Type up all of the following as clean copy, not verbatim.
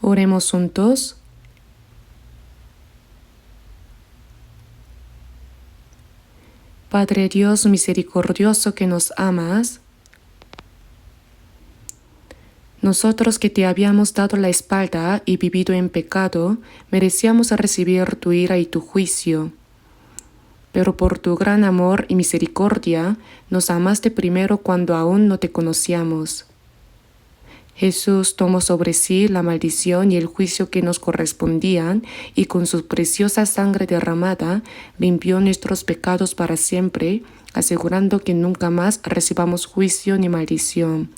Oremos juntos. Padre Dios misericordioso que nos amas, nosotros que te habíamos dado la espalda y vivido en pecado, merecíamos recibir tu ira y tu juicio. Pero por tu gran amor y misericordia, nos amaste primero cuando aún no te conocíamos. Jesús tomó sobre sí la maldición y el juicio que nos correspondían y con su preciosa sangre derramada limpió nuestros pecados para siempre, asegurando que nunca más recibamos juicio ni maldición.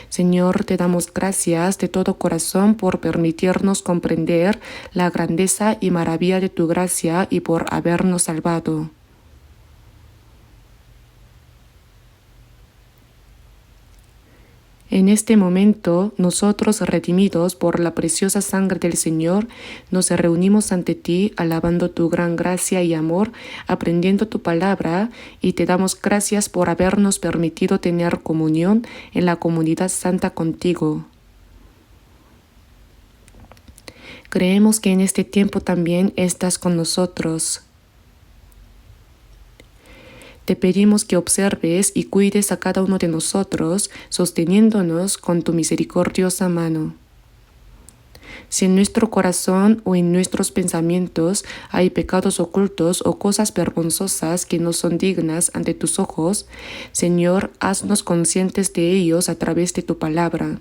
Señor, te damos gracias de todo corazón por permitirnos comprender la grandeza y maravilla de tu gracia y por habernos salvado. En este momento, nosotros, redimidos por la preciosa sangre del Señor, nos reunimos ante ti, alabando tu gran gracia y amor, aprendiendo tu palabra, y te damos gracias por habernos permitido tener comunión en la comunidad santa contigo. Creemos que en este tiempo también estás con nosotros. Te pedimos que observes y cuides a cada uno de nosotros, sosteniéndonos con tu misericordiosa mano. Si en nuestro corazón o en nuestros pensamientos hay pecados ocultos o cosas vergonzosas que no son dignas ante tus ojos, Señor, haznos conscientes de ellos a través de tu palabra.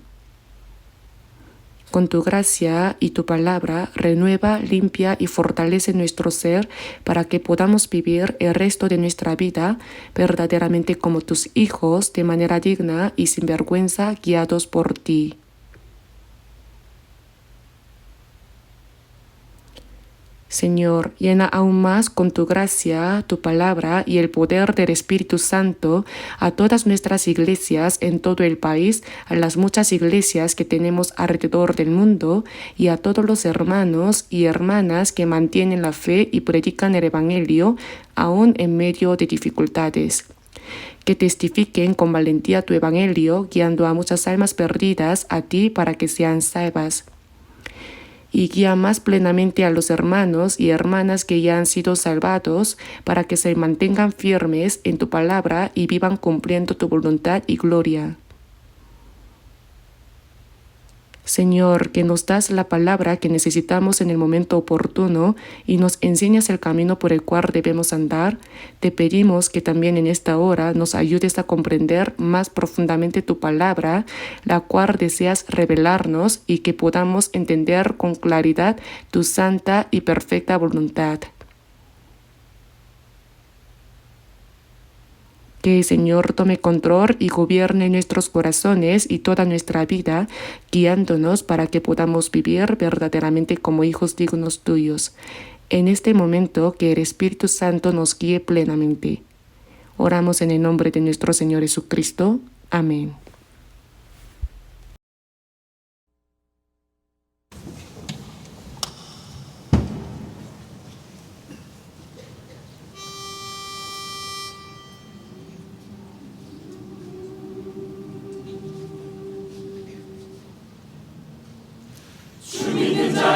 Con tu gracia y tu palabra, renueva, limpia y fortalece nuestro ser para que podamos vivir el resto de nuestra vida verdaderamente como tus hijos, de manera digna y sin vergüenza, guiados por ti. Señor, llena aún más con tu gracia, tu palabra y el poder del Espíritu Santo a todas nuestras iglesias en todo el país, a las muchas iglesias que tenemos alrededor del mundo y a todos los hermanos y hermanas que mantienen la fe y predican el Evangelio aún en medio de dificultades. Que testifiquen con valentía tu Evangelio, guiando a muchas almas perdidas a ti para que sean salvas. Y guía más plenamente a los hermanos y hermanas que ya han sido salvados para que se mantengan firmes en tu palabra y vivan cumpliendo tu voluntad y gloria. Señor, que nos das la palabra que necesitamos en el momento oportuno y nos enseñas el camino por el cual debemos andar, te pedimos que también en esta hora nos ayudes a comprender más profundamente tu palabra, la cual deseas revelarnos y que podamos entender con claridad tu santa y perfecta voluntad. Que el Señor tome control y gobierne nuestros corazones y toda nuestra vida, guiándonos para que podamos vivir verdaderamente como hijos dignos tuyos. En este momento, que el Espíritu Santo nos guíe plenamente. Oramos en el nombre de nuestro Señor Jesucristo. Amén.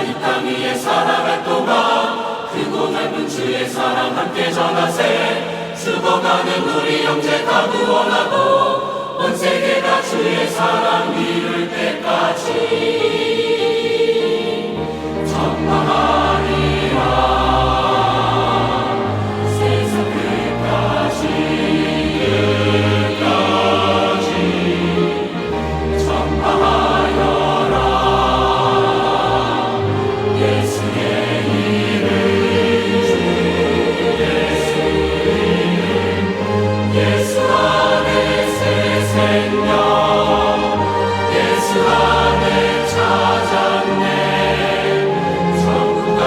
이 땅 위에 살아갈 동안 크고 넓은 주의 사랑 함께 전하세. 죽어가는 우리 형제 다 구원하고 온 세계가 주의 사랑 이룰 때까지 전파하리라. 세상 끝까지 전파하여라. 예수의 이름 주 예수 이름 예수 안에 새 생명 예수 안에 찾았네. 천국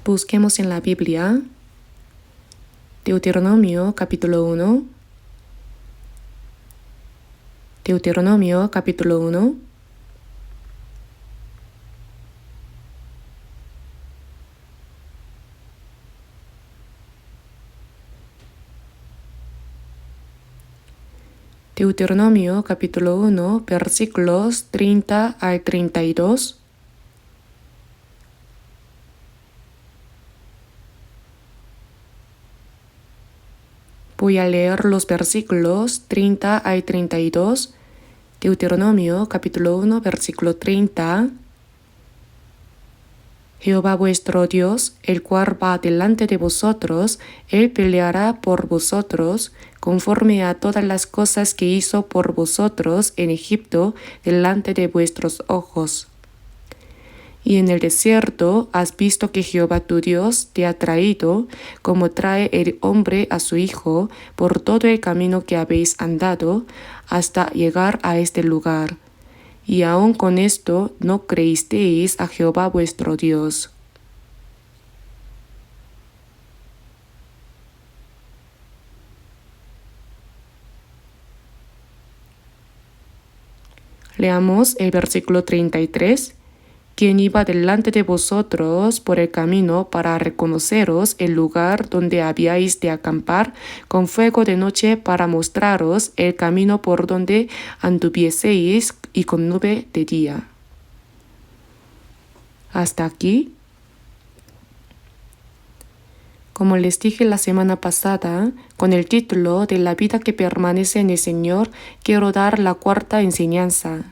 Busquemos en la Biblia Deuteronomio capítulo 1. Deuteronomio capítulo 1. Deuteronomio capítulo 1, versículos 30 al 32. Voy a leer los versículos 30 al 32. Deuteronomio capítulo 1, versículo 30. Jehová vuestro Dios, el cual va delante de vosotros, Él peleará por vosotros, conforme a todas las cosas que hizo por vosotros en Egipto delante de vuestros ojos. Y en el desierto has visto que Jehová tu Dios te ha traído, como trae el hombre a su hijo, por todo el camino que habéis andado, hasta llegar a este lugar. Y aun con esto no creísteis a Jehová vuestro Dios. Leamos el versículo 33. Quien iba delante de vosotros por el camino para reconoceros el lugar donde habíais de acampar con fuego de noche para mostraros el camino por donde anduvieseis y con nube de día. Hasta aquí. Como les dije la semana pasada, con el título de La vida que permanece en el Señor, quiero dar la cuarta enseñanza.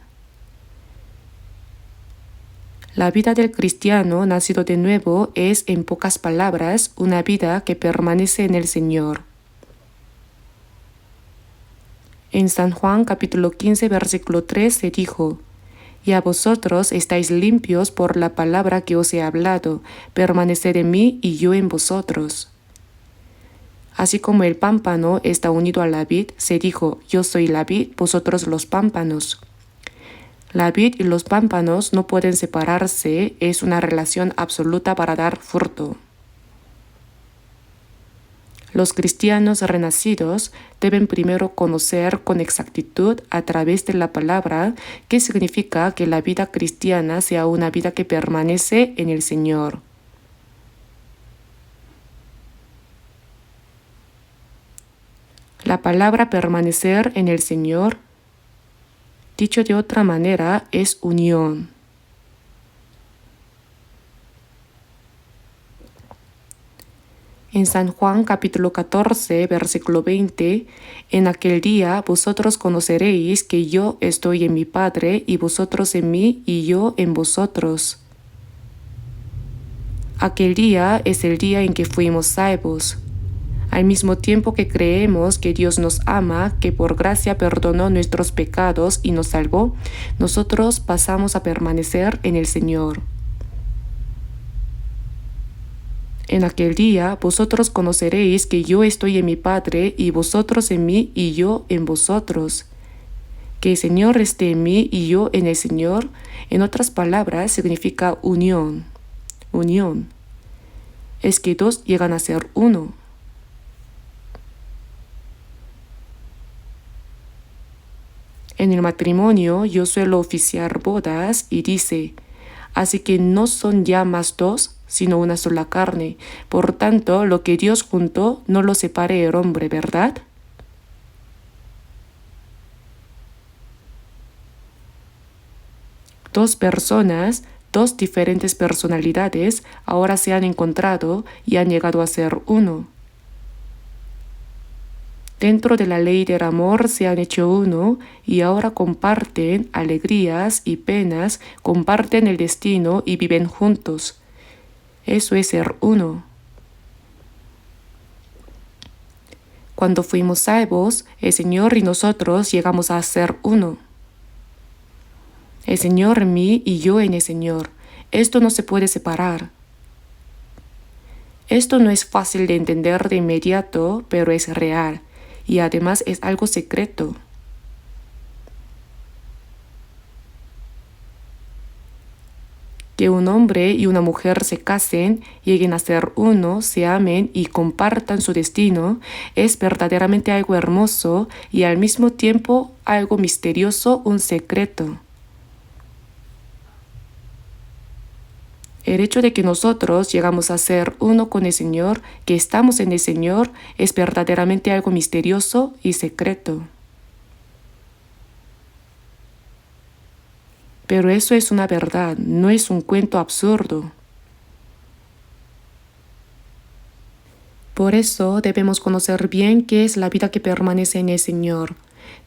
La vida del cristiano nacido de nuevo es, en pocas palabras, una vida que permanece en el Señor. En San Juan capítulo 15, versículo 3 se dijo: Y a vosotros estáis limpios por la palabra que os he hablado, permaneced en mí y yo en vosotros. Así como el pámpano está unido a la vid, se dijo: Yo soy la vid, vosotros los pámpanos. La vid y los pámpanos no pueden separarse, es una relación absoluta para dar fruto. Los cristianos renacidos deben primero conocer con exactitud a través de la palabra qué significa que la vida cristiana sea una vida que permanece en el Señor. La palabra permanecer en el Señor, dicho de otra manera, es unión. En San Juan capítulo 14, versículo 20, en aquel día vosotros conoceréis que yo estoy en mi Padre y vosotros en mí y yo en vosotros. Aquel día es el día en que fuimos salvos. Al mismo tiempo que creemos que Dios nos ama, que por gracia perdonó nuestros pecados y nos salvó, nosotros pasamos a permanecer en el Señor. En aquel día vosotros conoceréis que yo estoy en mi Padre y vosotros en mí y yo en vosotros. Que el Señor esté en mí y yo en el Señor, en otras palabras, significa unión. Unión. Es que dos llegan a ser uno. En el matrimonio yo suelo oficiar bodas y dice: así que no son ya más dos, sino una sola carne. Por tanto, lo que Dios juntó, no lo separe el hombre, ¿verdad? Dos personas, dos diferentes personalidades, ahora se han encontrado y han llegado a ser uno. Dentro de la ley del amor se han hecho uno y ahora comparten alegrías y penas, comparten el destino y viven juntos. Eso es ser uno. Cuando fuimos salvos, el Señor y nosotros llegamos a ser uno. El Señor en mí y yo en el Señor. Esto no se puede separar. Esto no es fácil de entender de inmediato, pero es real. Y además es algo secreto. Que un hombre y una mujer se casen, lleguen a ser uno, se amen y compartan su destino, es verdaderamente algo hermoso y al mismo tiempo algo misterioso, un secreto. El hecho de que nosotros llegamos a ser uno con el Señor, que estamos en el Señor, es verdaderamente algo misterioso y secreto. Pero eso es una verdad, no es un cuento absurdo. Por eso debemos conocer bien qué es la vida que permanece en el Señor.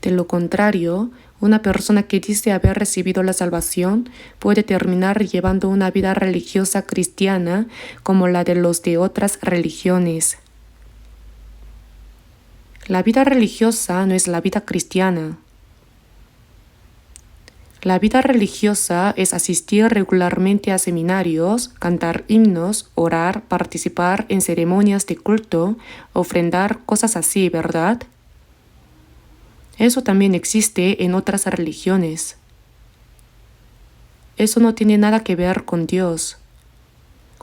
De lo contrario, una persona que dice haber recibido la salvación puede terminar llevando una vida religiosa cristiana como la de los de otras religiones. La vida religiosa no es la vida cristiana. La vida religiosa es asistir regularmente a seminarios, cantar himnos, orar, participar en ceremonias de culto, ofrendar, cosas así, ¿verdad? Eso también existe en otras religiones. Eso no tiene nada que ver con Dios.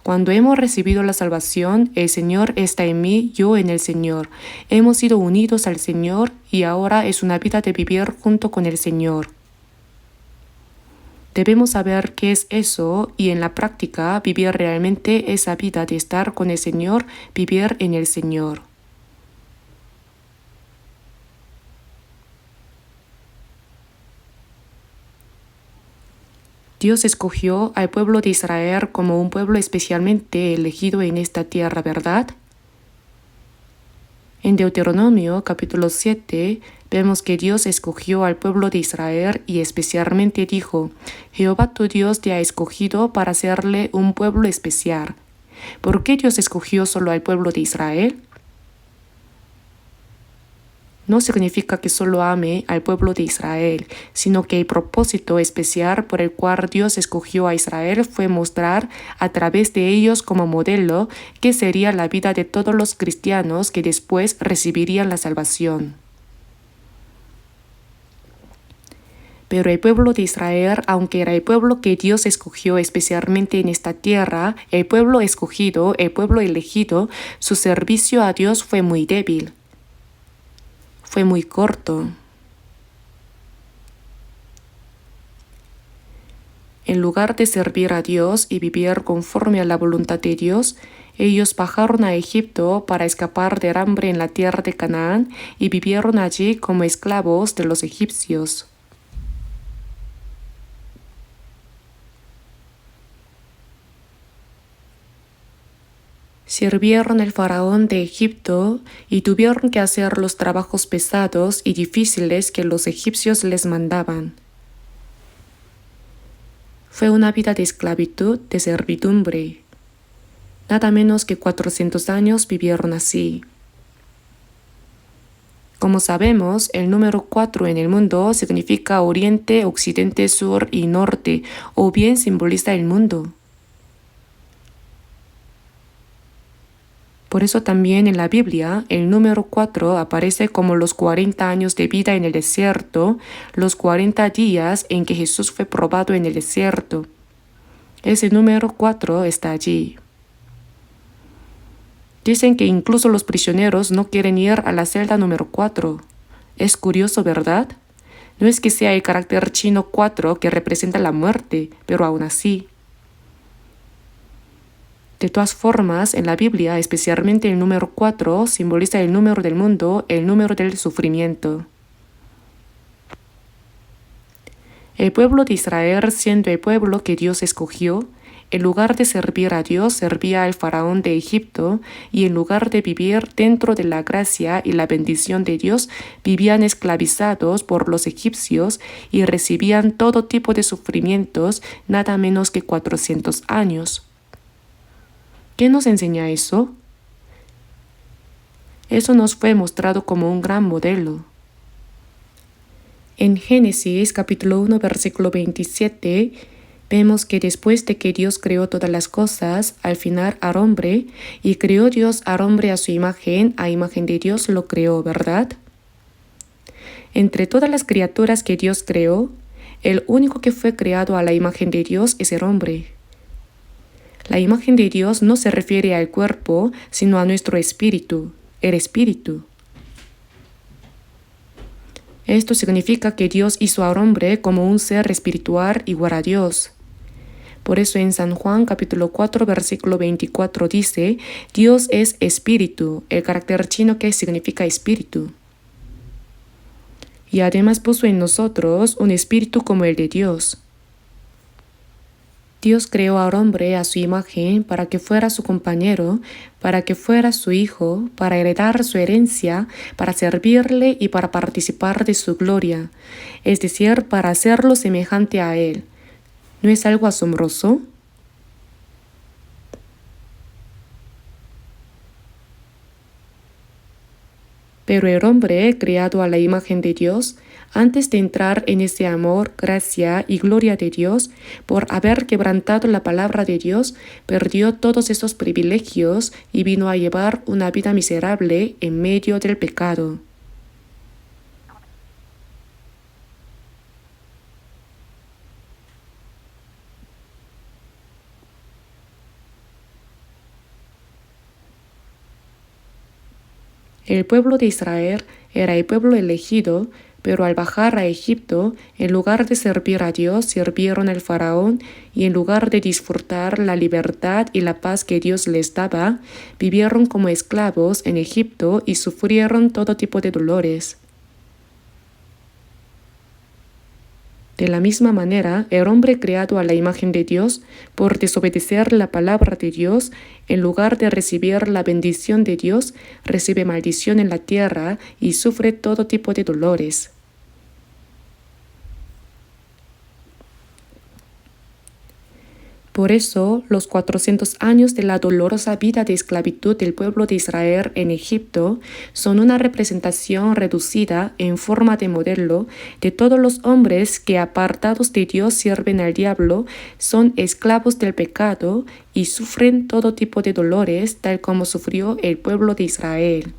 Cuando hemos recibido la salvación, el Señor está en mí, yo en el Señor. Hemos sido unidos al Señor y ahora es una vida de vivir junto con el Señor. Debemos saber qué es eso y en la práctica vivir realmente esa vida de estar con el Señor, vivir en el Señor. Dios escogió al pueblo de Israel como un pueblo especialmente elegido en esta tierra, ¿verdad? En Deuteronomio capítulo 7 vemos que Dios escogió al pueblo de Israel y especialmente dijo: Jehová tu Dios te ha escogido para hacerle un pueblo especial. ¿Por qué Dios escogió solo al pueblo de Israel? No significa que solo ame al pueblo de Israel, sino que el propósito especial por el cual Dios escogió a Israel fue mostrar a través de ellos como modelo qué sería la vida de todos los cristianos que después recibirían la salvación. Pero el pueblo de Israel, aunque era el pueblo que Dios escogió especialmente en esta tierra, el pueblo escogido, el pueblo elegido, su servicio a Dios fue muy débil. Fue muy corto. En lugar de servir a Dios y vivir conforme a la voluntad de Dios, ellos bajaron a Egipto para escapar del hambre en la tierra de Canaán y vivieron allí como esclavos de los egipcios. Sirvieron al faraón de Egipto y tuvieron que hacer los trabajos pesados y difíciles que los egipcios les mandaban. Fue una vida de esclavitud, de servidumbre. Nada menos que 400 años vivieron así. Como sabemos, el número 4 en el mundo significa oriente, occidente, sur y norte, o bien simboliza el mundo. Por eso también en la Biblia el número 4 aparece como los 40 años de vida en el desierto, los 40 días en que Jesús fue probado en el desierto. Ese número 4 está allí. Dicen que incluso los prisioneros no quieren ir a la celda número 4. Es curioso, ¿verdad? No es que sea el carácter chino 4 que representa la muerte, pero aún así. De todas formas, en la Biblia, especialmente el número 4, simboliza el número del mundo, el número del sufrimiento. El pueblo de Israel, siendo el pueblo que Dios escogió, en lugar de servir a Dios, servía al faraón de Egipto, y en lugar de vivir dentro de la gracia y la bendición de Dios, vivían esclavizados por los egipcios y recibían todo tipo de sufrimientos, nada menos que 400 años. ¿Qué nos enseña eso? Eso nos fue mostrado como un gran modelo. En Génesis capítulo 1 versículo 27 vemos que después de que Dios creó todas las cosas, al final al hombre, y creó Dios al hombre a su imagen, a imagen de Dios lo creó, ¿verdad? Entre todas las criaturas que Dios creó, el único que fue creado a la imagen de Dios es el hombre. La imagen de Dios no se refiere al cuerpo, sino a nuestro espíritu, el espíritu. Esto significa que Dios hizo al hombre como un ser espiritual igual a Dios. Por eso en San Juan capítulo 4 versículo 24 dice, Dios es espíritu, el carácter chino que significa espíritu. Y además puso en nosotros un espíritu como el de Dios. Dios creó al hombre a su imagen para que fuera su compañero, para que fuera su hijo, para heredar su herencia, para servirle y para participar de su gloria, es decir, para hacerlo semejante a él. ¿No es algo asombroso? Pero el hombre, creado a la imagen de Dios, antes de entrar en ese amor, gracia y gloria de Dios, por haber quebrantado la palabra de Dios, perdió todos esos privilegios y vino a llevar una vida miserable en medio del pecado. El pueblo de Israel era el pueblo elegido, pero al bajar a Egipto, en lugar de servir a Dios, sirvieron al faraón y en lugar de disfrutar la libertad y la paz que Dios les daba, vivieron como esclavos en Egipto y sufrieron todo tipo de dolores. De la misma manera, el hombre creado a la imagen de Dios, por desobedecer la palabra de Dios, en lugar de recibir la bendición de Dios, recibe maldición en la tierra y sufre todo tipo de dolores. Por eso, los 400 años de la dolorosa vida de esclavitud del pueblo de Israel en Egipto son una representación reducida en forma de modelo de todos los hombres que apartados de Dios sirven al diablo, son esclavos del pecado y sufren todo tipo de dolores tal como sufrió el pueblo de Israel.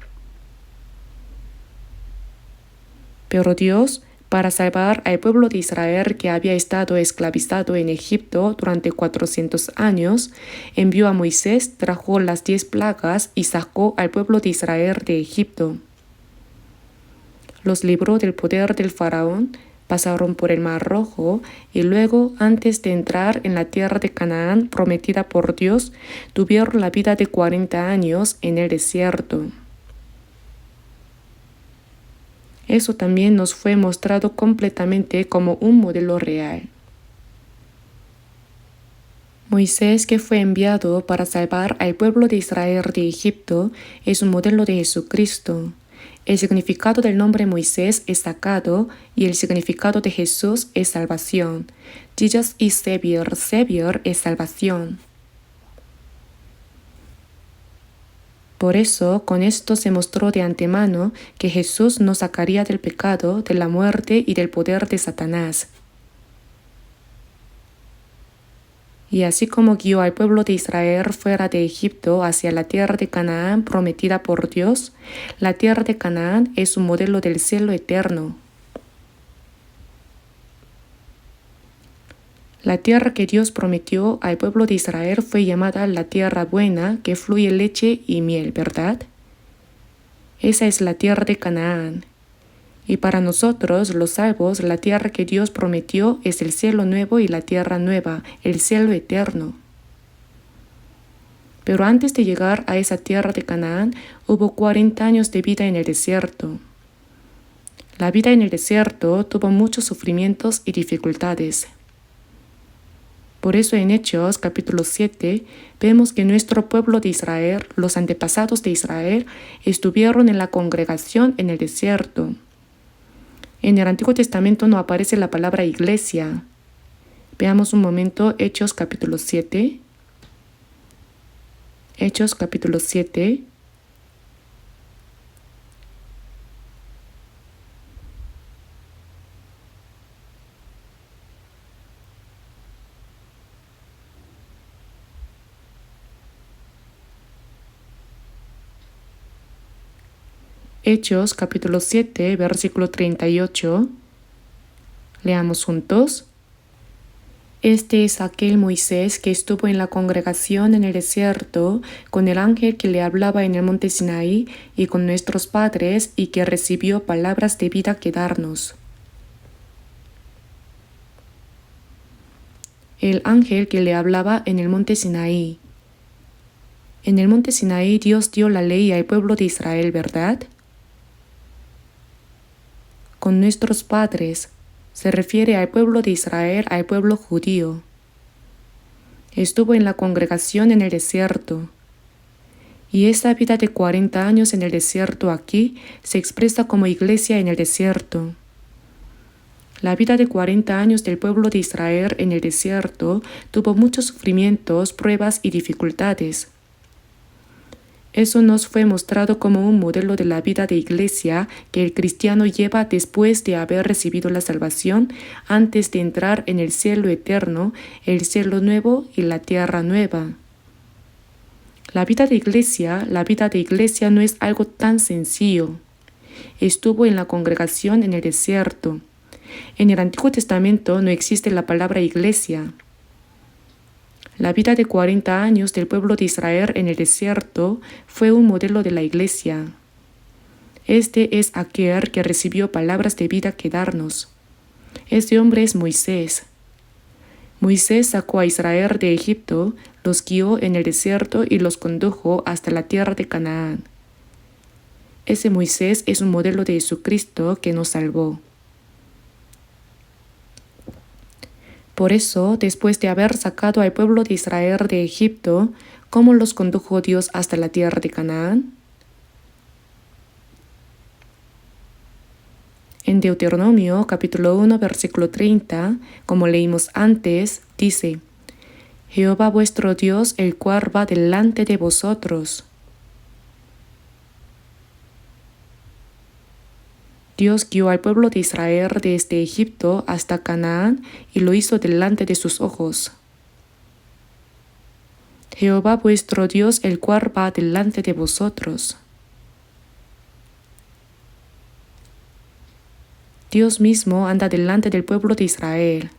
Pero Dios, para salvar al pueblo de Israel que había estado esclavizado en Egipto durante 400 años, envió a Moisés, trajo las 10 plagas y sacó al pueblo de Israel de Egipto. Los libró del poder del faraón, pasaron por el Mar Rojo y luego, antes de entrar en la tierra de Canaán prometida por Dios, tuvieron la vida de 40 años en el desierto. Eso también nos fue mostrado completamente como un modelo real. Moisés, que fue enviado para salvar al pueblo de Israel de Egipto, es un modelo de Jesucristo. El significado del nombre Moisés es sacado y el significado de Jesús es salvación. Jesus is Savior, Savior es salvación. Por eso, con esto se mostró de antemano que Jesús nos sacaría del pecado, de la muerte y del poder de Satanás. Y así como guió al pueblo de Israel fuera de Egipto hacia la tierra de Canaán prometida por Dios, la tierra de Canaán es un modelo del cielo eterno. La tierra que Dios prometió al pueblo de Israel fue llamada la tierra buena que fluye leche y miel, ¿verdad? Esa es la tierra de Canaán. Y para nosotros, los salvos, la tierra que Dios prometió es el cielo nuevo y la tierra nueva, el cielo eterno. Pero antes de llegar a esa tierra de Canaán, hubo 40 años de vida en el desierto. La vida en el desierto tuvo muchos sufrimientos y dificultades. Por eso en Hechos capítulo 7 vemos que nuestro pueblo de Israel, los antepasados de Israel, estuvieron en la congregación en el desierto. En el Antiguo Testamento no aparece la palabra iglesia. Veamos un momento Hechos capítulo 7. Hechos capítulo 7. Hechos capítulo 7, versículo 38. Leamos juntos. Este es aquel Moisés que estuvo en la congregación en el desierto con el ángel que le hablaba en el monte Sinaí y con nuestros padres y que recibió palabras de vida que darnos. El ángel que le hablaba en el monte Sinaí. En el monte Sinaí Dios dio la ley al pueblo de Israel, ¿verdad? Con nuestros padres. Se refiere al pueblo de Israel, al pueblo judío. Estuvo en la congregación en el desierto. Y esa vida de 40 años en el desierto aquí se expresa como iglesia en el desierto. La vida de 40 años del pueblo de Israel en el desierto tuvo muchos sufrimientos, pruebas y dificultades. Eso nos fue mostrado como un modelo de la vida de iglesia que el cristiano lleva después de haber recibido la salvación, antes de entrar en el cielo eterno, el cielo nuevo y la tierra nueva. La vida de iglesia no es algo tan sencillo. Estuvo en la congregación en el desierto. En el Antiguo Testamento no existe la palabra iglesia. La vida de 40 años del pueblo de Israel en el desierto fue un modelo de la iglesia. Este es aquel que recibió palabras de vida que darnos. Este hombre es Moisés. Moisés sacó a Israel de Egipto, los guió en el desierto y los condujo hasta la tierra de Canaán. Ese Moisés es un modelo de Jesucristo que nos salvó. Por eso, después de haber sacado al pueblo de Israel de Egipto, ¿cómo los condujo Dios hasta la tierra de Canaán? En Deuteronomio capítulo 1 versículo 30, como leímos antes, dice: Jehová vuestro Dios, el cual va delante de vosotros. Dios guió al pueblo de Israel desde Egipto hasta Canaán y lo hizo delante de sus ojos. Jehová vuestro Dios, el cual va delante de vosotros. Dios mismo anda delante del pueblo de Israel.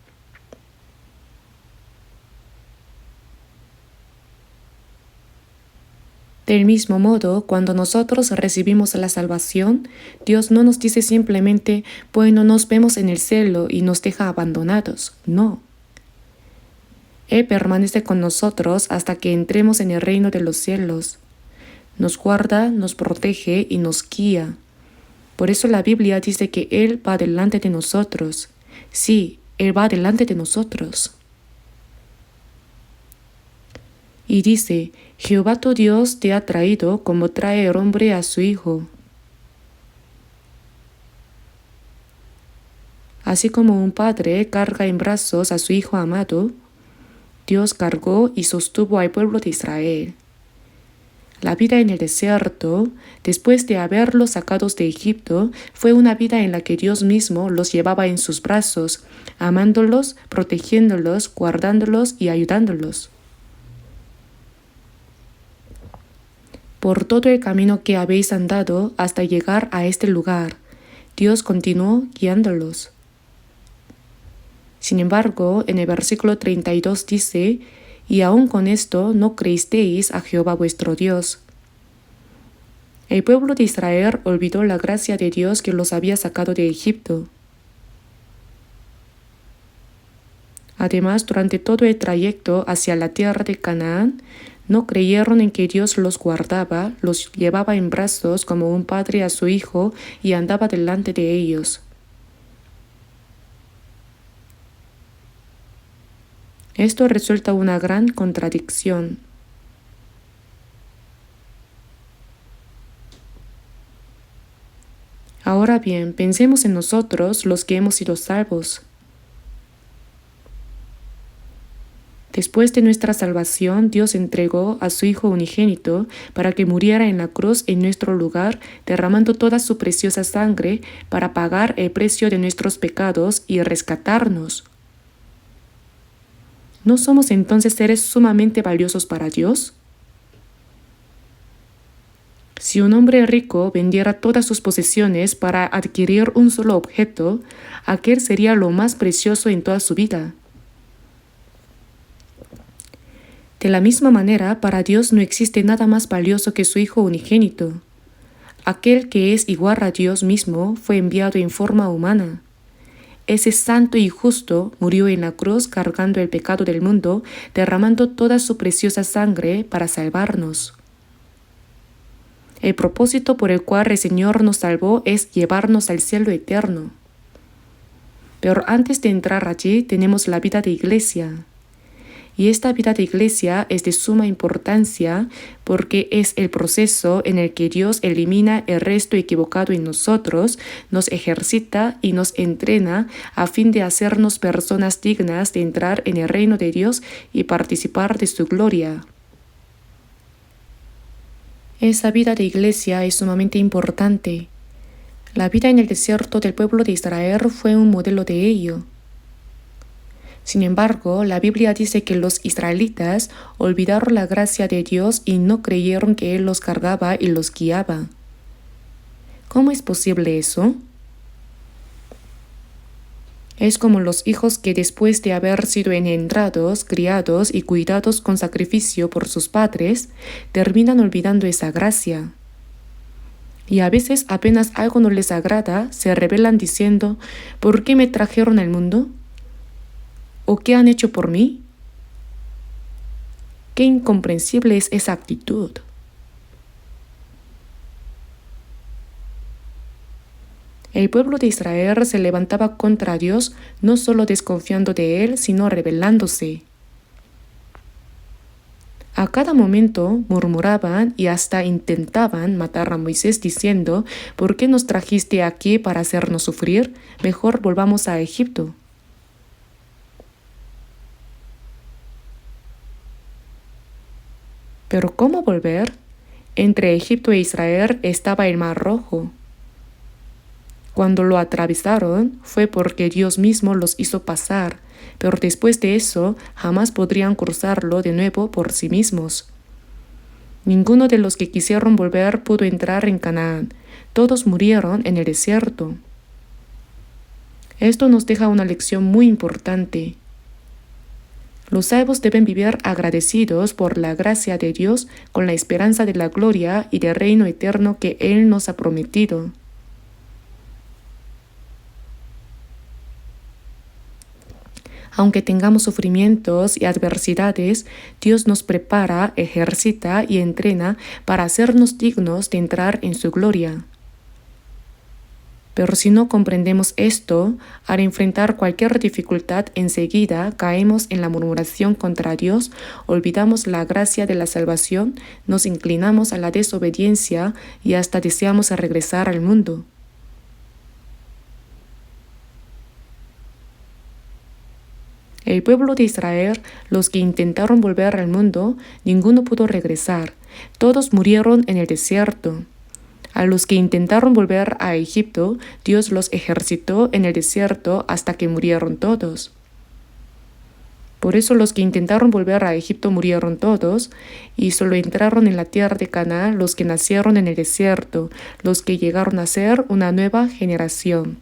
Del mismo modo, cuando nosotros recibimos la salvación, Dios no nos dice simplemente, bueno, nos vemos en el cielo y nos deja abandonados. No. Él permanece con nosotros hasta que entremos en el reino de los cielos. Nos guarda, nos protege y nos guía. Por eso la Biblia dice que Él va delante de nosotros. Sí, Él va delante de nosotros. Y dice, Jehová tu Dios te ha traído como trae el hombre a su hijo. Así como un padre carga en brazos a su hijo amado, Dios cargó y sostuvo al pueblo de Israel. La vida en el desierto, después de haberlos sacados de Egipto, fue una vida en la que Dios mismo los llevaba en sus brazos, amándolos, protegiéndolos, guardándolos y ayudándolos. Por todo el camino que habéis andado hasta llegar a este lugar, Dios continuó guiándolos. Sin embargo, en el versículo 32 dice, y aún con esto no creísteis a Jehová vuestro Dios. El pueblo de Israel olvidó la gracia de Dios que los había sacado de Egipto. Además, durante todo el trayecto hacia la tierra de Canaán, no creyeron en que Dios los guardaba, los llevaba en brazos como un padre a su hijo y andaba delante de ellos. Esto resulta una gran contradicción. Ahora bien, pensemos en nosotros, los que hemos sido salvos. Después de nuestra salvación, Dios entregó a su Hijo unigénito para que muriera en la cruz en nuestro lugar, derramando toda su preciosa sangre para pagar el precio de nuestros pecados y rescatarnos. ¿No somos entonces seres sumamente valiosos para Dios? Si un hombre rico vendiera todas sus posesiones para adquirir un solo objeto, aquel sería lo más precioso en toda su vida. De la misma manera, para Dios no existe nada más valioso que su Hijo unigénito. Aquel que es igual a Dios mismo fue enviado en forma humana. Ese santo y justo murió en la cruz cargando el pecado del mundo, derramando toda su preciosa sangre para salvarnos. El propósito por el cual el Señor nos salvó es llevarnos al cielo eterno. Pero antes de entrar allí tenemos la vida de iglesia. Y esta vida de iglesia es de suma importancia porque es el proceso en el que Dios elimina el resto equivocado en nosotros, nos ejercita y nos entrena a fin de hacernos personas dignas de entrar en el reino de Dios y participar de su gloria. Esa vida de iglesia es sumamente importante. La vida en el desierto del pueblo de Israel fue un modelo de ello. Sin embargo, la Biblia dice que los israelitas olvidaron la gracia de Dios y no creyeron que Él los cargaba y los guiaba. ¿Cómo es posible eso? Es como los hijos que después de haber sido engendrados, criados y cuidados con sacrificio por sus padres, terminan olvidando esa gracia. Y a veces apenas algo no les agrada, se rebelan diciendo, ¿por qué me trajeron al mundo? ¿O qué han hecho por mí? Qué incomprensible es esa actitud. El pueblo de Israel se levantaba contra Dios, no solo desconfiando de Él, sino rebelándose. A cada momento murmuraban y hasta intentaban matar a Moisés diciendo, ¿por qué nos trajiste aquí para hacernos sufrir? Mejor volvamos a Egipto. Pero ¿cómo volver? Entre Egipto e Israel estaba el Mar Rojo. Cuando lo atravesaron fue porque Dios mismo los hizo pasar, pero después de eso jamás podrían cruzarlo de nuevo por sí mismos. Ninguno de los que quisieron volver pudo entrar en Canaán. Todos murieron en el desierto. Esto nos deja una lección muy importante. Los salvos deben vivir agradecidos por la gracia de Dios con la esperanza de la gloria y del reino eterno que Él nos ha prometido. Aunque tengamos sufrimientos y adversidades, Dios nos prepara, ejercita y entrena para hacernos dignos de entrar en su gloria. Pero si no comprendemos esto, al enfrentar cualquier dificultad enseguida caemos en la murmuración contra Dios, olvidamos la gracia de la salvación, nos inclinamos a la desobediencia y hasta deseamos regresar al mundo. El pueblo de Israel, los que intentaron volver al mundo, ninguno pudo regresar. Todos murieron en el desierto. A los que intentaron volver a Egipto, Dios los ejercitó en el desierto hasta que murieron todos. Por eso los que intentaron volver a Egipto murieron todos, y solo entraron en la tierra de Canaán los que nacieron en el desierto, los que llegaron a ser una nueva generación.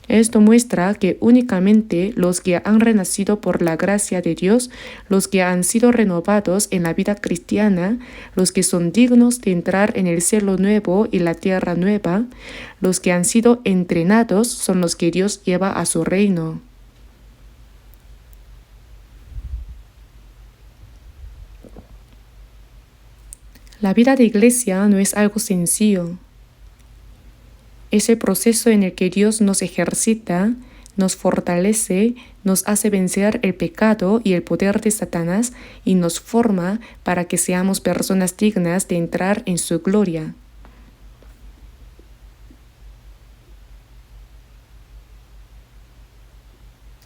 Esto muestra que únicamente los que han renacido por la gracia de Dios, los que han sido renovados en la vida cristiana, los que son dignos de entrar en el cielo nuevo y la tierra nueva, los que han sido entrenados son los que Dios lleva a su reino. La vida de iglesia no es algo sencillo. Es el proceso en el que Dios nos ejercita, nos fortalece, nos hace vencer el pecado y el poder de Satanás y nos forma para que seamos personas dignas de entrar en su gloria.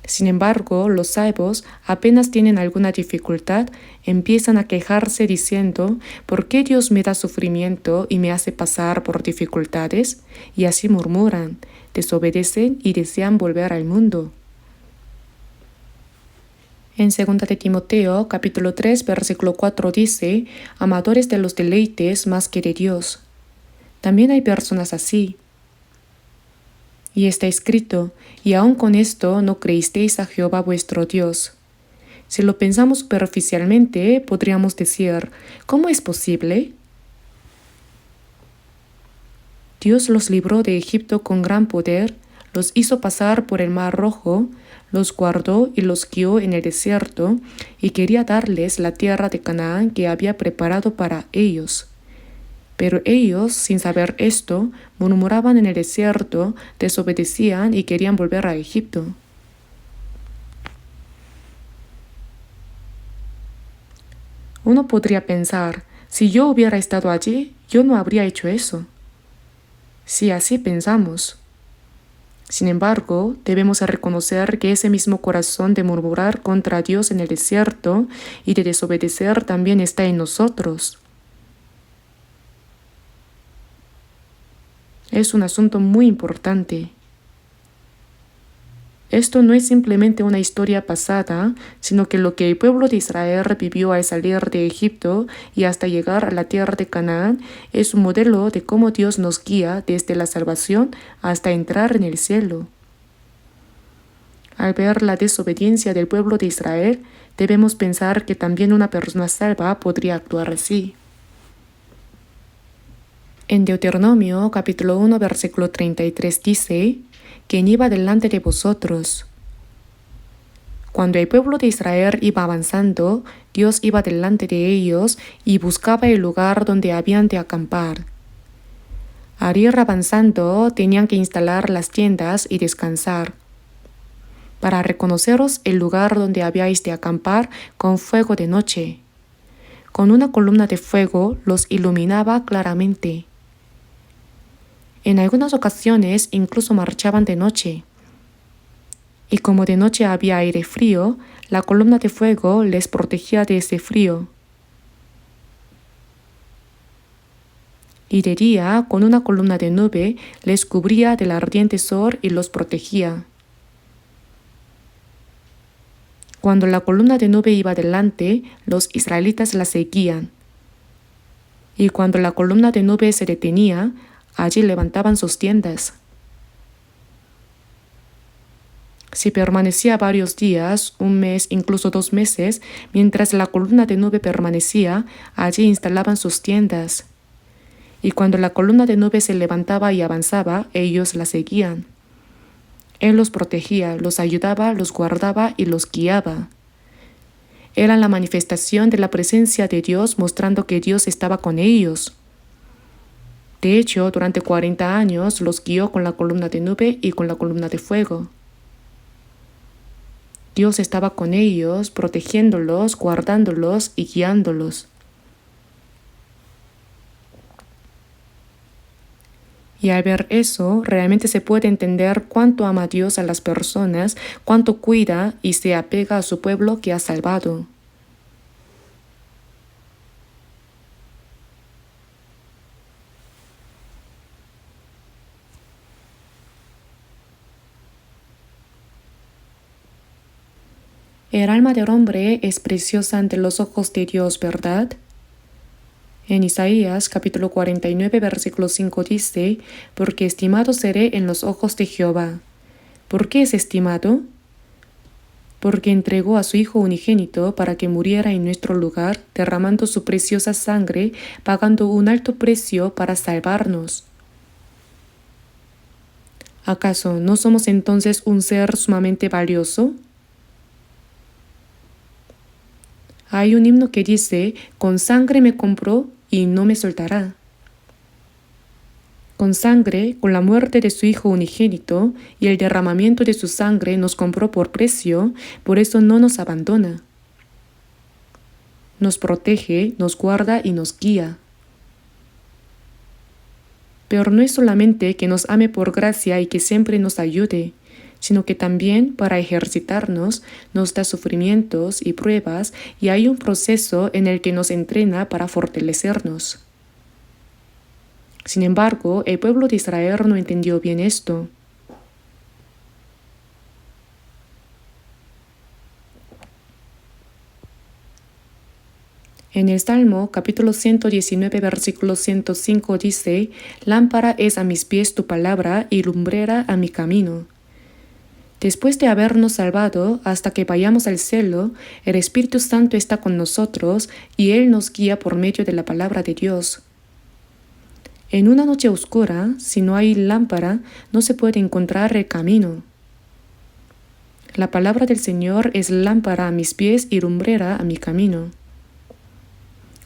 Sin embargo, los salvos apenas tienen alguna dificultad, empiezan a quejarse diciendo, ¿por qué Dios me da sufrimiento y me hace pasar por dificultades? Y así murmuran, desobedecen y desean volver al mundo. En 2 de Timoteo, capítulo 3, versículo 4 dice, amadores de los deleites más que de Dios. También hay personas así. Y está escrito, y aun con esto no creísteis a Jehová vuestro Dios. Si lo pensamos superficialmente, podríamos decir, ¿cómo es posible? Dios los libró de Egipto con gran poder, los hizo pasar por el Mar Rojo, los guardó y los guió en el desierto, y quería darles la tierra de Canaán que había preparado para ellos. Pero ellos, sin saber esto, murmuraban en el desierto, desobedecían y querían volver a Egipto. Uno podría pensar, si yo hubiera estado allí, yo no habría hecho eso. Si así pensamos. Sin embargo, debemos reconocer que ese mismo corazón de murmurar contra Dios en el desierto y de desobedecer también está en nosotros. Es un asunto muy importante. Esto no es simplemente una historia pasada, sino que lo que el pueblo de Israel vivió al salir de Egipto y hasta llegar a la tierra de Canaán es un modelo de cómo Dios nos guía desde la salvación hasta entrar en el cielo. Al ver la desobediencia del pueblo de Israel, debemos pensar que también una persona salva podría actuar así. En Deuteronomio capítulo 1 versículo 33 dice, ¿quién iba delante de vosotros? Cuando el pueblo de Israel iba avanzando, Dios iba delante de ellos y buscaba el lugar donde habían de acampar. Al ir avanzando, tenían que instalar las tiendas y descansar. Para reconoceros el lugar donde habíais de acampar con fuego de noche. Con una columna de fuego los iluminaba claramente. En algunas ocasiones incluso marchaban de noche. Y como de noche había aire frío, la columna de fuego les protegía de ese frío. Y de día, con una columna de nube, les cubría del ardiente sol y los protegía. Cuando la columna de nube iba delante, los israelitas la seguían. Y cuando la columna de nube se detenía, allí levantaban sus tiendas. Si permanecía varios días, un mes, incluso 2 meses, mientras la columna de nube permanecía, allí instalaban sus tiendas. Y cuando la columna de nube se levantaba y avanzaba, ellos la seguían. Él los protegía, los ayudaba, los guardaba y los guiaba. Era la manifestación de la presencia de Dios, mostrando que Dios estaba con ellos. De hecho, durante 40 años los guió con la columna de nube y con la columna de fuego. Dios estaba con ellos, protegiéndolos, guardándolos y guiándolos. Y al ver eso, realmente se puede entender cuánto ama Dios a las personas, cuánto cuida y se apega a su pueblo que ha salvado. El alma del hombre es preciosa ante los ojos de Dios, ¿verdad? En Isaías capítulo 49 versículo 5 dice, porque estimado seré en los ojos de Jehová. ¿Por qué es estimado? Porque entregó a su Hijo unigénito para que muriera en nuestro lugar, derramando su preciosa sangre, pagando un alto precio para salvarnos. ¿Acaso no somos entonces un ser sumamente valioso? Hay un himno que dice, con sangre me compró y no me soltará. Con sangre, con la muerte de su Hijo unigénito y el derramamiento de su sangre nos compró por precio, por eso no nos abandona. Nos protege, nos guarda y nos guía. Pero no es solamente que nos ame por gracia y que siempre nos ayude, sino que también para ejercitarnos nos da sufrimientos y pruebas y hay un proceso en el que nos entrena para fortalecernos. Sin embargo, el pueblo de Israel no entendió bien esto. En el Salmo capítulo 119 versículo 105 dice, lámpara es a mis pies tu palabra y lumbrera a mi camino. Después de habernos salvado hasta que vayamos al cielo, el Espíritu Santo está con nosotros y Él nos guía por medio de la palabra de Dios. En una noche oscura, si no hay lámpara, no se puede encontrar el camino. La palabra del Señor es lámpara a mis pies y lumbrera a mi camino.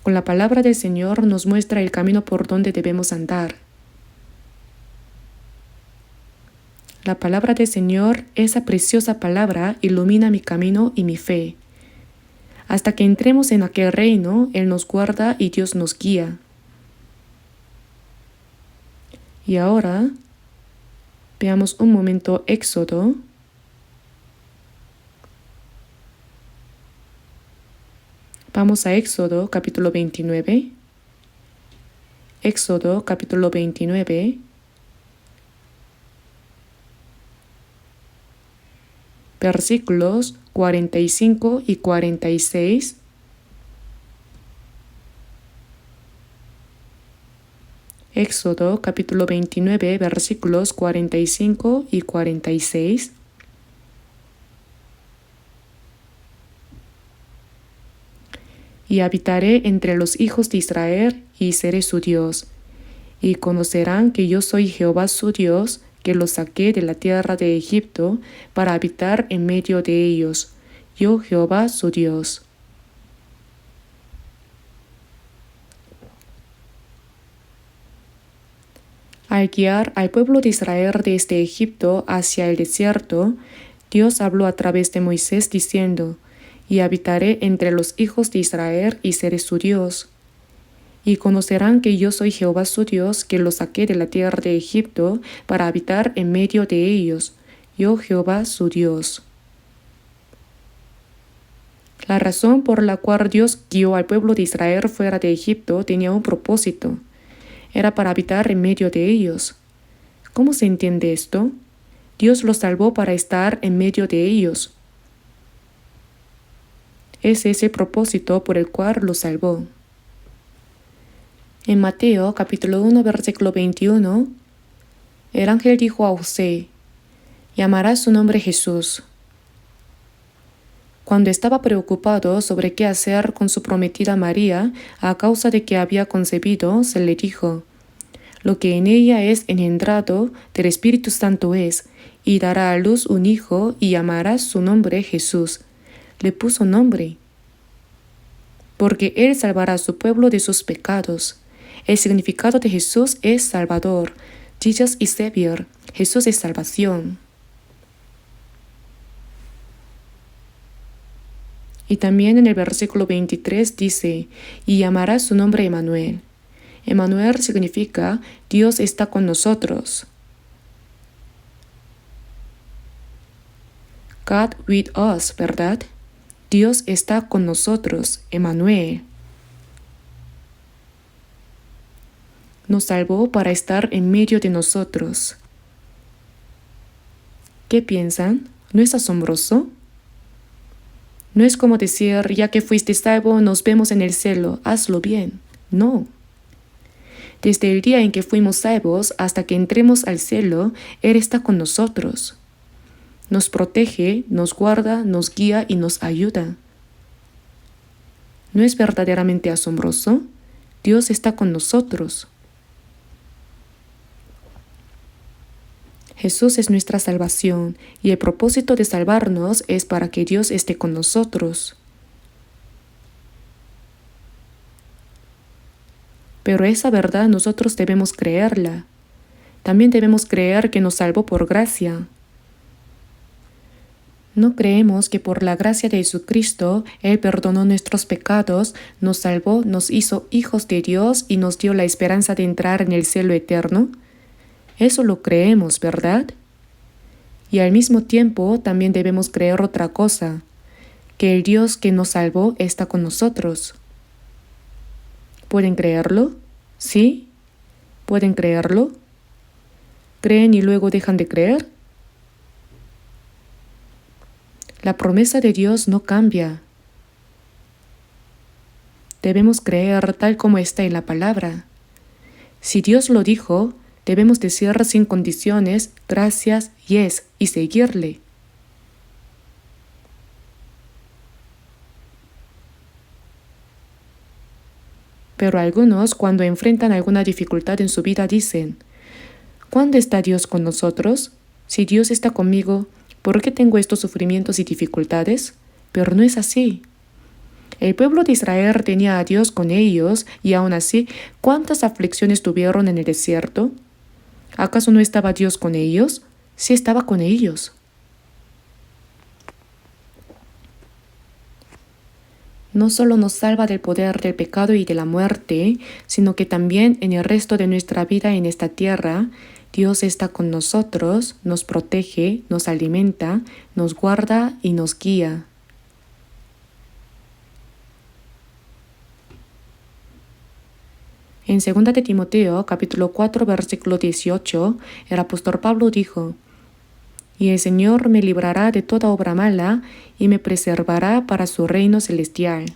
Con la palabra del Señor nos muestra el camino por donde debemos andar. La palabra del Señor, esa preciosa palabra, ilumina mi camino y mi fe. Hasta que entremos en aquel reino, Él nos guarda y Dios nos guía. Y ahora, veamos un momento Éxodo. Vamos a Éxodo capítulo 29. Éxodo capítulo 29. Versículos 45 y 46. Éxodo capítulo 29 versículos 45 y 46. Y habitaré entre los hijos de Israel y seré su Dios. Y conocerán que yo soy Jehová su Dios, que los saqué de la tierra de Egipto para habitar en medio de ellos. Yo Jehová su Dios. Al guiar al pueblo de Israel desde Egipto hacia el desierto, Dios habló a través de Moisés diciendo: y habitaré entre los hijos de Israel y seré su Dios. Y conocerán que yo soy Jehová su Dios, que los saqué de la tierra de Egipto para habitar en medio de ellos. Yo Jehová su Dios. La razón por la cual Dios guió al pueblo de Israel fuera de Egipto tenía un propósito. Era para habitar en medio de ellos. ¿Cómo se entiende esto? Dios los salvó para estar en medio de ellos. Es ese propósito por el cual los salvó. En Mateo capítulo 1 versículo 21, el ángel dijo a José: llamarás su nombre Jesús. Cuando estaba preocupado sobre qué hacer con su prometida María, a causa de que había concebido, se le dijo: lo que en ella es engendrado del Espíritu Santo es, y dará a luz un hijo, y llamarás su nombre Jesús. Le puso nombre, porque Él salvará a su pueblo de sus pecados. El significado de Jesús es Salvador. Jesus is Savior. Jesús es salvación. Y también en el versículo 23 dice: y llamará su nombre Emmanuel. Emmanuel significa Dios está con nosotros. God with us, ¿verdad? Dios está con nosotros, Emmanuel. Nos salvó para estar en medio de nosotros. ¿Qué piensan? ¿No es asombroso? No es como decir: ya que fuiste salvo, nos vemos en el cielo, hazlo bien. No. Desde el día en que fuimos salvos hasta que entremos al cielo, Él está con nosotros. Nos protege, nos guarda, nos guía y nos ayuda. ¿No es verdaderamente asombroso? Dios está con nosotros. Jesús es nuestra salvación y el propósito de salvarnos es para que Dios esté con nosotros. Pero esa verdad nosotros debemos creerla. También debemos creer que nos salvó por gracia. No creemos que por la gracia de Jesucristo Él perdonó nuestros pecados, nos salvó, nos hizo hijos de Dios y nos dio la esperanza de entrar en el cielo eterno. Eso lo creemos, ¿verdad? Y al mismo tiempo también debemos creer otra cosa, que el Dios que nos salvó está con nosotros. ¿Pueden creerlo? ¿Sí? ¿Pueden creerlo? ¿Creen y luego dejan de creer? La promesa de Dios no cambia. Debemos creer tal como está en la palabra. Si Dios lo dijo, debemos decir sin condiciones, gracias, yes, y seguirle. Pero algunos, cuando enfrentan alguna dificultad en su vida, dicen: ¿cuándo está Dios con nosotros? Si Dios está conmigo, ¿por qué tengo estos sufrimientos y dificultades? Pero no es así. El pueblo de Israel tenía a Dios con ellos y aún así, ¿cuántas aflicciones tuvieron en el desierto? ¿Acaso no estaba Dios con ellos? Sí estaba con ellos. No solo nos salva del poder del pecado y de la muerte, sino que también en el resto de nuestra vida en esta tierra, Dios está con nosotros, nos protege, nos alimenta, nos guarda y nos guía. En 2 de Timoteo, capítulo 4, versículo 18, el apóstol Pablo dijo: «Y el Señor me librará de toda obra mala y me preservará para su reino celestial».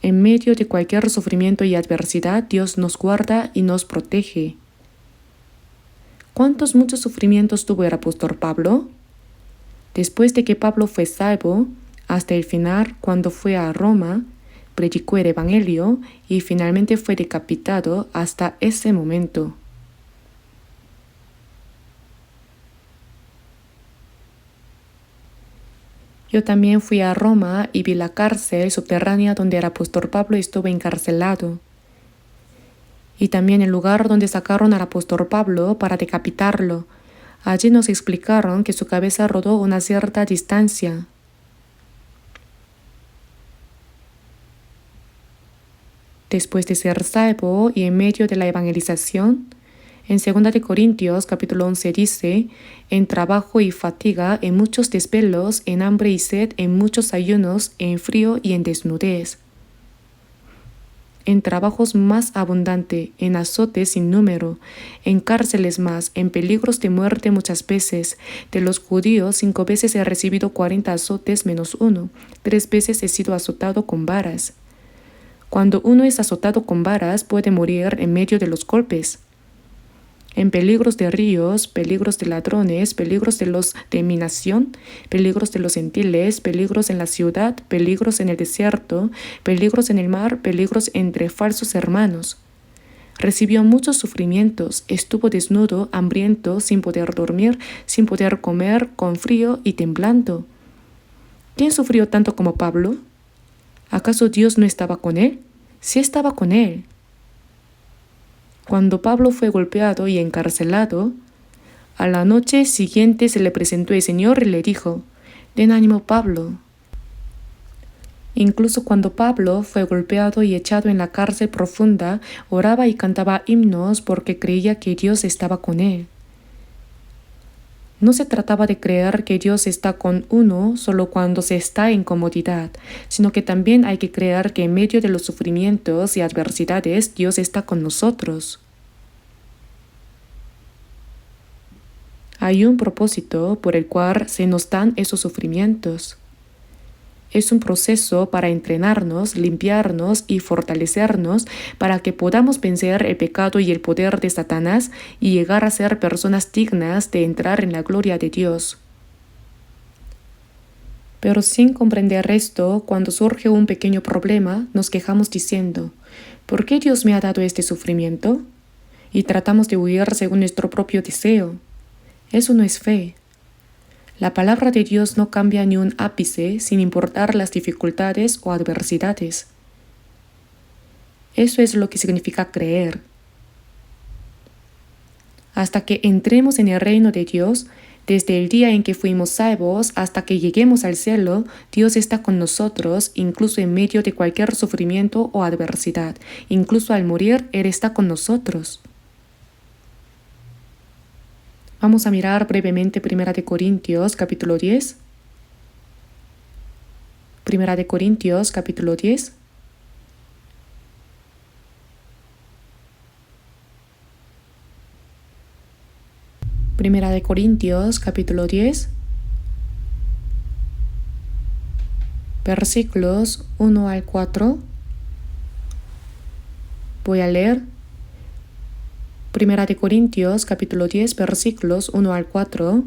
En medio de cualquier sufrimiento y adversidad, Dios nos guarda y nos protege. ¿Cuántos muchos sufrimientos tuvo el apóstol Pablo? Después de que Pablo fue salvo, hasta el final, cuando fue a Roma, predicó el Evangelio y finalmente fue decapitado hasta ese momento. Yo también fui a Roma y vi la cárcel subterránea donde el apóstol Pablo estuvo encarcelado. Y también el lugar donde sacaron al apóstol Pablo para decapitarlo. Allí nos explicaron que su cabeza rodó una cierta distancia. Después de ser salvo y en medio de la evangelización, en 2 de Corintios capítulo 11 dice: «En trabajo y fatiga, en muchos desvelos, en hambre y sed, en muchos ayunos, en frío y en desnudez». En trabajos más abundante, en azotes sin número, en cárceles más, en peligros de muerte muchas veces. De los judíos 5 veces he recibido 40 azotes menos 1, 3 veces he sido azotado con varas. Cuando uno es azotado con varas puede morir en medio de los golpes. En peligros de ríos, peligros de ladrones, peligros de los de mi nación, peligros de los gentiles, peligros en la ciudad, peligros en el desierto, peligros en el mar, peligros entre falsos hermanos. Recibió muchos sufrimientos, estuvo desnudo, hambriento, sin poder dormir, sin poder comer, con frío y temblando. ¿Quién sufrió tanto como Pablo? ¿Acaso Dios no estaba con él? Sí estaba con él. Cuando Pablo fue golpeado y encarcelado, a la noche siguiente se le presentó el Señor y le dijo: «Ten ánimo, Pablo». Incluso cuando Pablo fue golpeado y echado en la cárcel profunda, oraba y cantaba himnos porque creía que Dios estaba con él. No se trataba de creer que Dios está con uno solo cuando se está en comodidad, sino que también hay que creer que en medio de los sufrimientos y adversidades Dios está con nosotros. Hay un propósito por el cual se nos dan esos sufrimientos. Es un proceso para entrenarnos, limpiarnos y fortalecernos para que podamos vencer el pecado y el poder de Satanás y llegar a ser personas dignas de entrar en la gloria de Dios. Pero sin comprender esto, cuando surge un pequeño problema, nos quejamos diciendo: ¿por qué Dios me ha dado este sufrimiento? Y tratamos de huir según nuestro propio deseo. Eso no es fe. La palabra de Dios no cambia ni un ápice sin importar las dificultades o adversidades. Eso es lo que significa creer. Hasta que entremos en el reino de Dios, desde el día en que fuimos salvos hasta que lleguemos al cielo, Dios está con nosotros, incluso en medio de cualquier sufrimiento o adversidad. Incluso al morir, Él está con nosotros. Vamos a mirar brevemente 1 de Corintios capítulo 10. 1 de Corintios capítulo 10. Primera de Corintios capítulo 10. Versículos 1 al 4. Voy a leer. 1 de Corintios capítulo 10 versículos 1 al 4.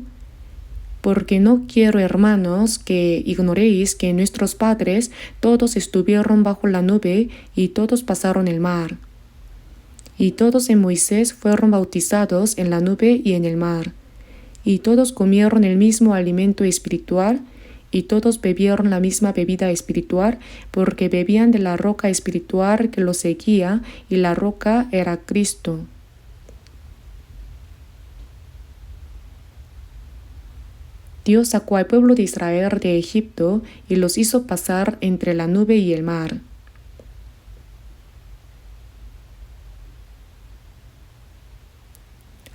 Porque no quiero, hermanos, que ignoréis que nuestros padres todos estuvieron bajo la nube y todos pasaron el mar. Y todos en Moisés fueron bautizados en la nube y en el mar. Y todos comieron el mismo alimento espiritual, y todos bebieron la misma bebida espiritual, porque bebían de la roca espiritual que los seguía, y la roca era Cristo. Dios sacó al pueblo de Israel de Egipto y los hizo pasar entre la nube y el mar.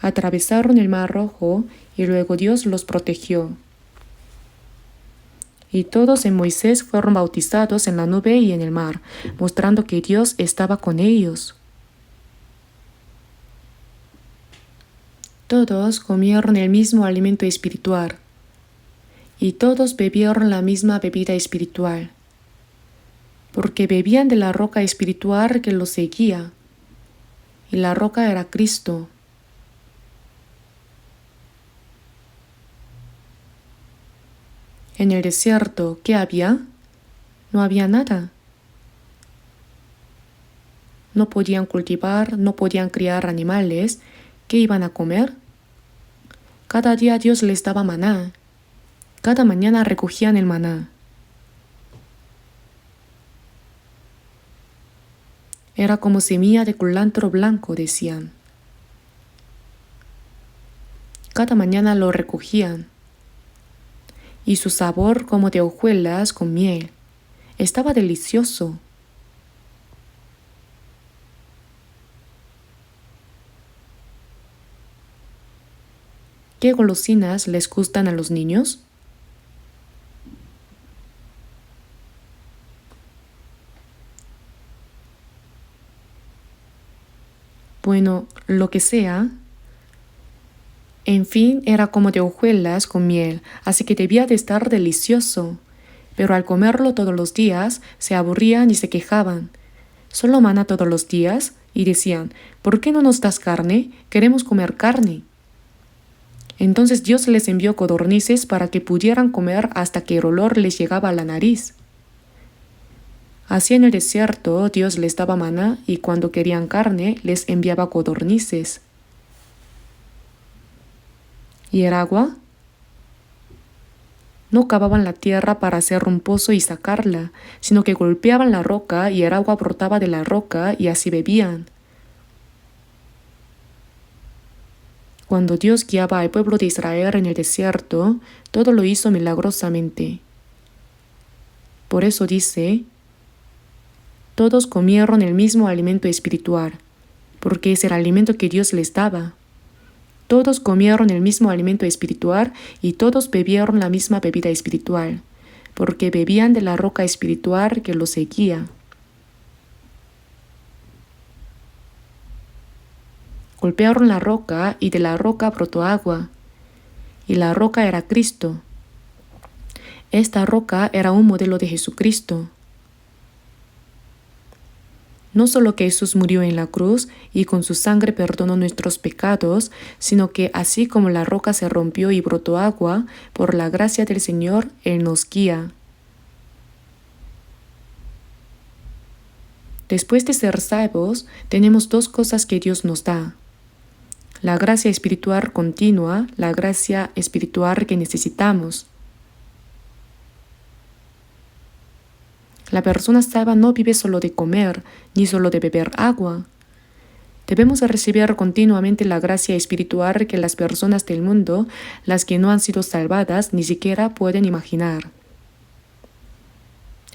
Atravesaron el mar Rojo y luego Dios los protegió. Y todos en Moisés fueron bautizados en la nube y en el mar, mostrando que Dios estaba con ellos. Todos comieron el mismo alimento espiritual, y todos bebieron la misma bebida espiritual, porque bebían de la roca espiritual que los seguía, y la roca era Cristo. En el desierto, ¿qué había? No había nada. No podían cultivar, no podían criar animales. ¿Qué iban a comer? Cada día Dios les daba maná. Cada mañana recogían el maná. Era como semilla de culantro blanco, decían. Cada mañana lo recogían. Y su sabor como de hojuelas con miel. Estaba delicioso. ¿Qué golosinas les gustan a los niños? Bueno, lo que sea. En fin, era como de hojuelas con miel, así que debía de estar delicioso. Pero al comerlo todos los días, se aburrían y se quejaban. ¿Solo maná todos los días? Y decían, ¿por qué no nos das carne? Queremos comer carne. Entonces Dios les envió codornices para que pudieran comer hasta que el olor les llegaba a la nariz. Así en el desierto Dios les daba maná y cuando querían carne les enviaba codornices. ¿Y el agua? No cavaban la tierra para hacer un pozo y sacarla, sino que golpeaban la roca y el agua brotaba de la roca y así bebían. Cuando Dios guiaba al pueblo de Israel en el desierto, todo lo hizo milagrosamente. Por eso dice, todos comieron el mismo alimento espiritual, porque es el alimento que Dios les daba. Todos comieron el mismo alimento espiritual y todos bebieron la misma bebida espiritual, porque bebían de la roca espiritual que los seguía. Golpearon la roca y de la roca brotó agua, y la roca era Cristo. Esta roca era un modelo de Jesucristo. No solo que Jesús murió en la cruz y con su sangre perdonó nuestros pecados, sino que así como la roca se rompió y brotó agua, por la gracia del Señor, Él nos guía. Después de ser salvos, tenemos dos cosas que Dios nos da. La gracia espiritual continua, la gracia espiritual que necesitamos. La persona salva no vive solo de comer, ni solo de beber agua. Debemos recibir continuamente la gracia espiritual que las personas del mundo, las que no han sido salvadas, ni siquiera pueden imaginar.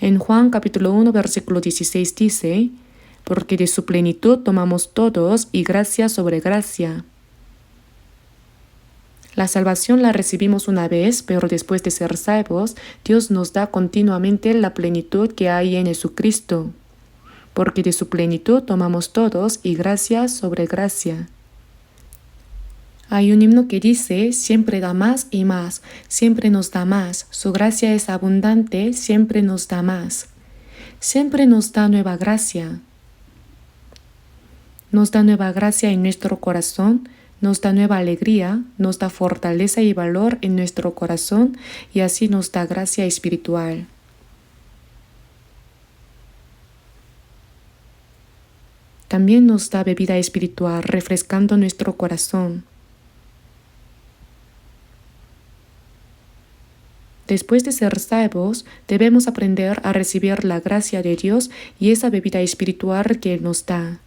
En Juan capítulo 1, versículo 16 dice, porque de su plenitud tomamos todos y gracia sobre gracia. La salvación la recibimos una vez, pero después de ser salvos, Dios nos da continuamente la plenitud que hay en Jesucristo, porque de su plenitud tomamos todos y gracia sobre gracia. Hay un himno que dice, siempre da más y más, siempre nos da más, su gracia es abundante, siempre nos da más. Siempre nos da nueva gracia. Nos da nueva gracia en nuestro corazón, nos da nueva alegría, nos da fortaleza y valor en nuestro corazón y así nos da gracia espiritual. También nos da bebida espiritual, refrescando nuestro corazón. Después de ser salvos, debemos aprender a recibir la gracia de Dios y esa bebida espiritual que Él nos da.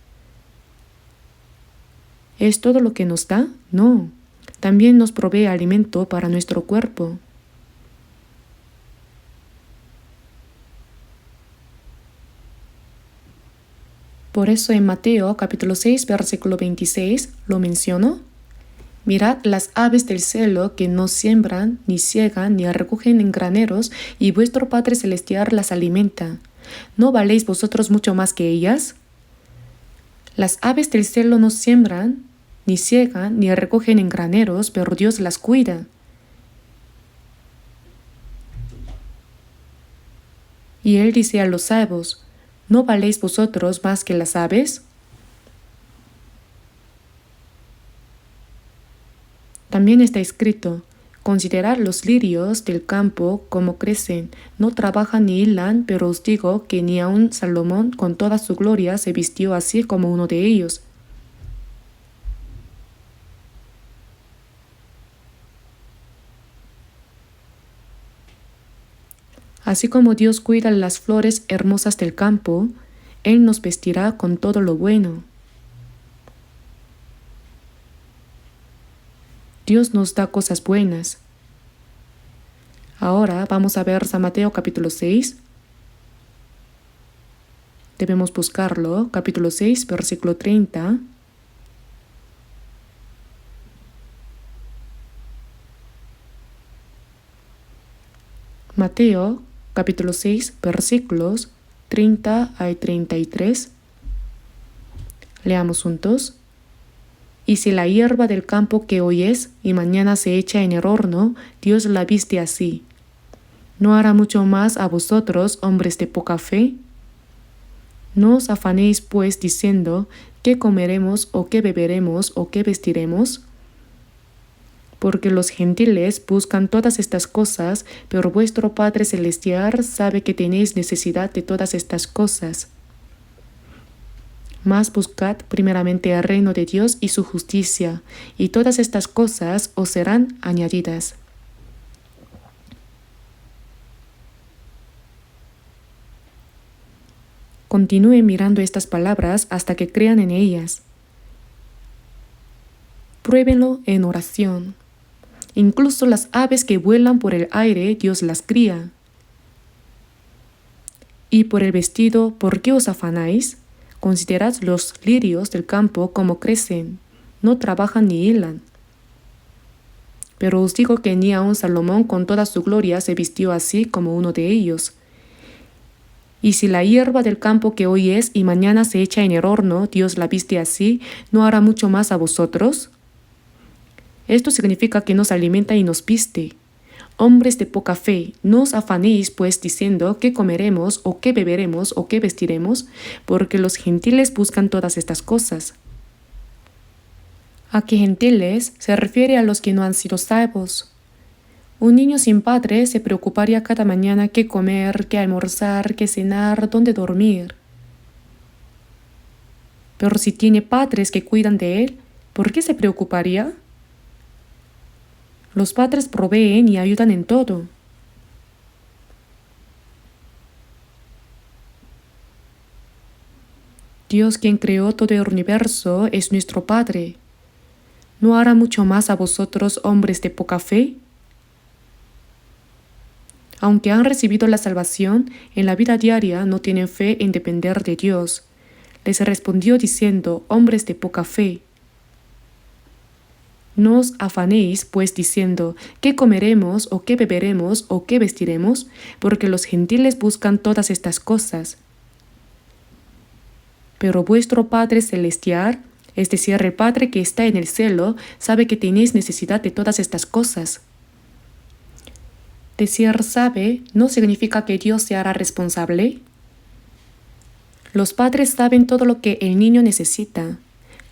¿Es todo lo que nos da? No. También nos provee alimento para nuestro cuerpo. Por eso en Mateo capítulo 6, versículo 26 lo menciono. Mirad las aves del cielo que no siembran, ni ciegan, ni recogen en graneros, y vuestro Padre Celestial las alimenta. ¿No valéis vosotros mucho más que ellas? Las aves del cielo no siembran, ni ciegan, ni recogen en graneros, pero Dios las cuida. Y Él dice a los salvos, ¿no valéis vosotros más que las aves? También está escrito, considerad los lirios del campo como crecen, no trabajan ni hilan, pero os digo que ni aun Salomón con toda su gloria se vistió así como uno de ellos. Así como Dios cuida las flores hermosas del campo, Él nos vestirá con todo lo bueno. Dios nos da cosas buenas. Ahora vamos a ver San Mateo capítulo 6. Debemos buscarlo, capítulo 6, versículo 30. Mateo capítulo 6, versículos 30 al 33. Leamos juntos. Y si la hierba del campo que hoy es y mañana se echa en el horno, Dios la viste así, ¿no hará mucho más a vosotros, hombres de poca fe? No os afanéis pues diciendo, ¿qué comeremos o qué beberemos o qué vestiremos? Porque los gentiles buscan todas estas cosas, pero vuestro Padre Celestial sabe que tenéis necesidad de todas estas cosas. Mas buscad primeramente el reino de Dios y su justicia, y todas estas cosas os serán añadidas. Continúen mirando estas palabras hasta que crean en ellas. Pruébenlo en oración. Incluso las aves que vuelan por el aire, Dios las cría. Y por el vestido, ¿por qué os afanáis? Considerad los lirios del campo como crecen, no trabajan ni hilan. Pero os digo que ni aun Salomón con toda su gloria se vistió así como uno de ellos. Y si la hierba del campo que hoy es y mañana se echa en el horno, Dios la viste así, ¿no hará mucho más a vosotros? Esto significa que nos alimenta y nos viste. Hombres de poca fe, no os afanéis pues diciendo qué comeremos o qué beberemos o qué vestiremos, porque los gentiles buscan todas estas cosas. ¿A qué gentiles? Se refiere a los que no han sido salvos. Un niño sin padre se preocuparía cada mañana qué comer, qué almorzar, qué cenar, dónde dormir. Pero si tiene padres que cuidan de él, ¿por qué se preocuparía? Los padres proveen y ayudan en todo. Dios, quien creó todo el universo, es nuestro Padre. ¿No hará mucho más a vosotros, hombres de poca fe? Aunque han recibido la salvación, en la vida diaria no tienen fe en depender de Dios. Les respondió diciendo, hombres de poca fe. No os afanéis, pues, diciendo, ¿qué comeremos, o qué beberemos, o qué vestiremos? Porque los gentiles buscan todas estas cosas. Pero vuestro Padre Celestial, es decir, el Padre que está en el cielo, sabe que tenéis necesidad de todas estas cosas. Decir sabe no significa que Dios se hará responsable. Los padres saben todo lo que el niño necesita.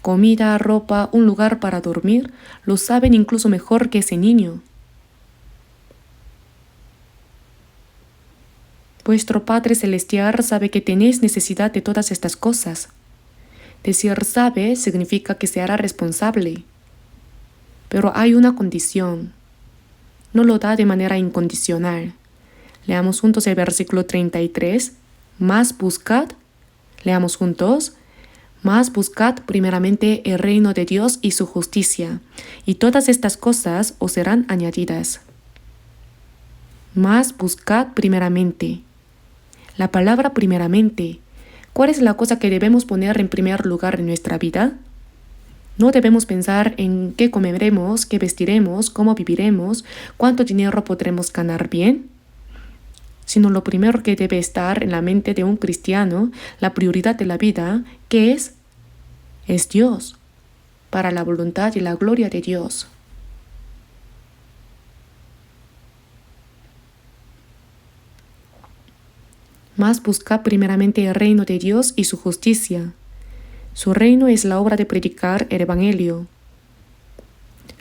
comida, ropa, un lugar para dormir, lo saben incluso mejor que ese niño. Vuestro Padre Celestial sabe que tenéis necesidad de todas estas cosas. Decir sabe significa que se hará responsable. Pero hay una condición. No lo da de manera incondicional. Leamos juntos el versículo 33. Más buscad. Leamos juntos. Más buscad primeramente el reino de Dios y su justicia, y todas estas cosas os serán añadidas. Más buscad primeramente. La palabra primeramente. ¿Cuál es la cosa que debemos poner en primer lugar en nuestra vida? No debemos pensar en qué comeremos, qué vestiremos, cómo viviremos, cuánto dinero podremos ganar bien, sino lo primero que debe estar en la mente de un cristiano, la prioridad de la vida, ¿qué es? Es Dios, para la voluntad y la gloria de Dios. Mas buscad primeramente el reino de Dios y su justicia. Su reino es la obra de predicar el Evangelio.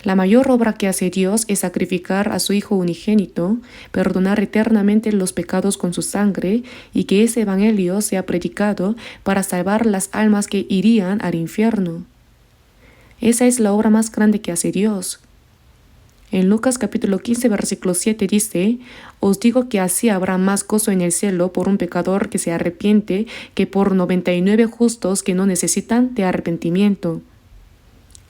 La mayor obra que hace Dios es sacrificar a su Hijo unigénito, perdonar eternamente los pecados con su sangre y que ese Evangelio sea predicado para salvar las almas que irían al infierno. Esa es la obra más grande que hace Dios. En Lucas capítulo 15, versículo 7 dice, os digo que así habrá más gozo en el cielo por un pecador que se arrepiente que por 99 justos que no necesitan de arrepentimiento.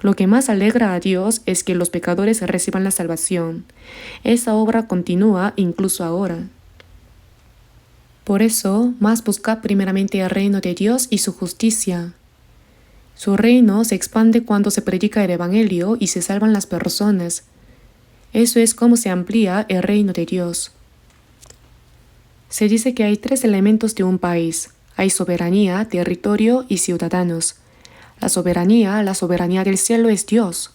Lo que más alegra a Dios es que los pecadores reciban la salvación. Esa obra continúa incluso ahora. Por eso, más buscad primeramente el reino de Dios y su justicia. Su reino se expande cuando se predica el Evangelio y se salvan las personas. Eso es como se amplía el reino de Dios. Se dice que hay 3 elementos de un país. Hay soberanía, territorio y ciudadanos. La soberanía del cielo es Dios.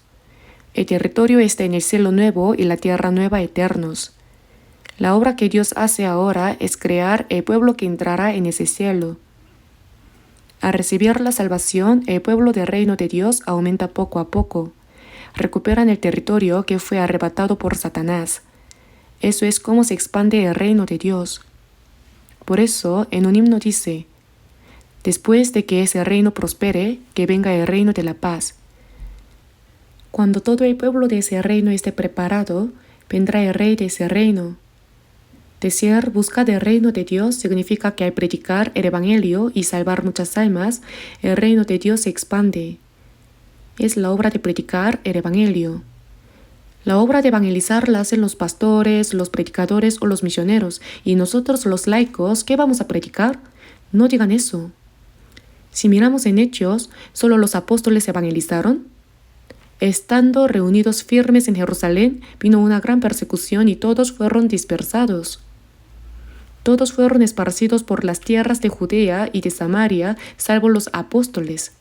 El territorio está en el cielo nuevo y la tierra nueva eternos. La obra que Dios hace ahora es crear el pueblo que entrará en ese cielo. Al recibir la salvación, el pueblo del reino de Dios aumenta poco a poco. Recuperan el territorio que fue arrebatado por Satanás. Eso es como se expande el reino de Dios. Por eso, en un himno dice, después de que ese reino prospere, que venga el reino de la paz. Cuando todo el pueblo de ese reino esté preparado, vendrá el rey de ese reino. Decir buscar el reino de Dios significa que al predicar el Evangelio y salvar muchas almas, el reino de Dios se expande. Es la obra de predicar el Evangelio. La obra de evangelizar la hacen los pastores, los predicadores o los misioneros, y nosotros los laicos, ¿qué vamos a predicar? No digan eso. Si miramos en Hechos, ¿solo los apóstoles evangelizaron? Estando reunidos firmes en Jerusalén, vino una gran persecución y todos fueron dispersados. Todos fueron esparcidos por las tierras de Judea y de Samaria, salvo los apóstoles.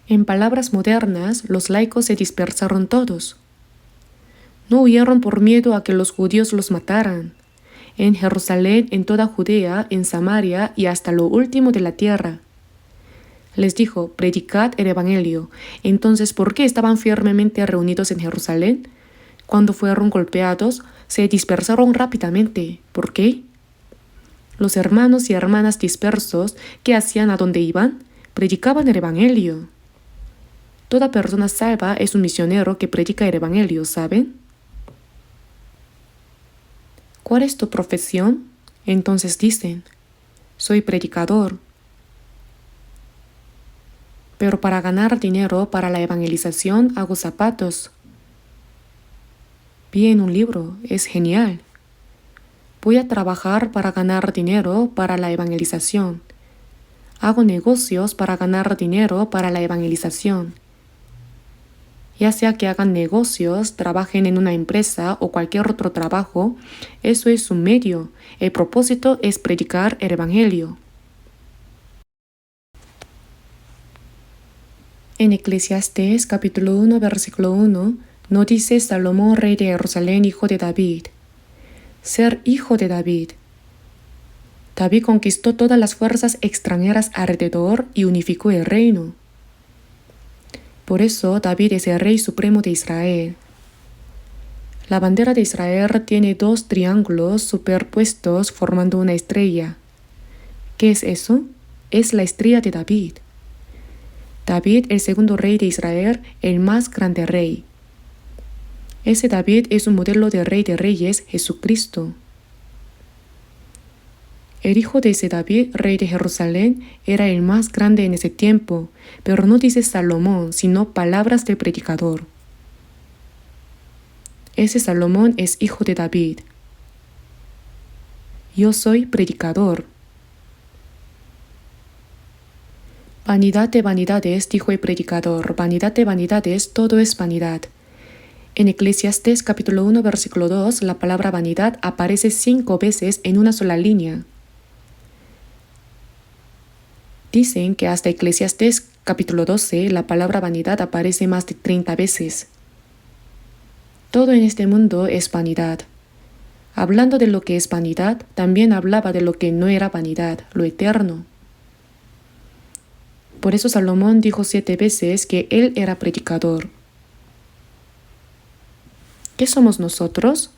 En palabras modernas, los laicos se dispersaron todos. No huyeron por miedo a que los judíos los mataran. En Jerusalén, en toda Judea, en Samaria y hasta lo último de la tierra. Les dijo, predicad el Evangelio. Entonces, ¿por qué estaban firmemente reunidos en Jerusalén? Cuando fueron golpeados, se dispersaron rápidamente. ¿Por qué? Los hermanos y hermanas dispersos, ¿qué hacían a donde iban? Predicaban el Evangelio. Toda persona salva es un misionero que predica el Evangelio, ¿saben? ¿Cuál es tu profesión? Entonces dicen, soy predicador. Pero para ganar dinero para la evangelización hago zapatos. Vi en un libro, es genial. Voy a trabajar para ganar dinero para la evangelización. Hago negocios para ganar dinero para la evangelización. Ya sea que hagan negocios, trabajen en una empresa o cualquier otro trabajo, eso es un medio. El propósito es predicar el Evangelio. En Eclesiastés capítulo 1, versículo 1, no dice Salomón, rey de Jerusalén, hijo de David. Ser hijo de David. David conquistó todas las fuerzas extranjeras alrededor y unificó el reino. Por eso David es el rey supremo de Israel. La bandera de Israel tiene dos triángulos superpuestos formando una estrella. ¿Qué es eso? Es la estrella de David. David, el segundo rey de Israel, el más grande rey. Ese David es un modelo de rey de reyes, Jesucristo. El hijo de ese David, rey de Jerusalén, era el más grande en ese tiempo, pero no dice Salomón, sino palabras del predicador. Ese Salomón es hijo de David. Yo soy predicador. Vanidad de vanidades, dijo el predicador, vanidad de vanidades, todo es vanidad. En Eclesiastés capítulo 1, versículo 2, la palabra vanidad aparece 5 veces en una sola línea. Dicen que hasta Eclesiastés capítulo 12, la palabra vanidad aparece más de 30 veces. Todo en este mundo es vanidad. Hablando de lo que es vanidad, también hablaba de lo que no era vanidad, lo eterno. Por eso Salomón dijo 7 veces que él era predicador. ¿Qué somos nosotros?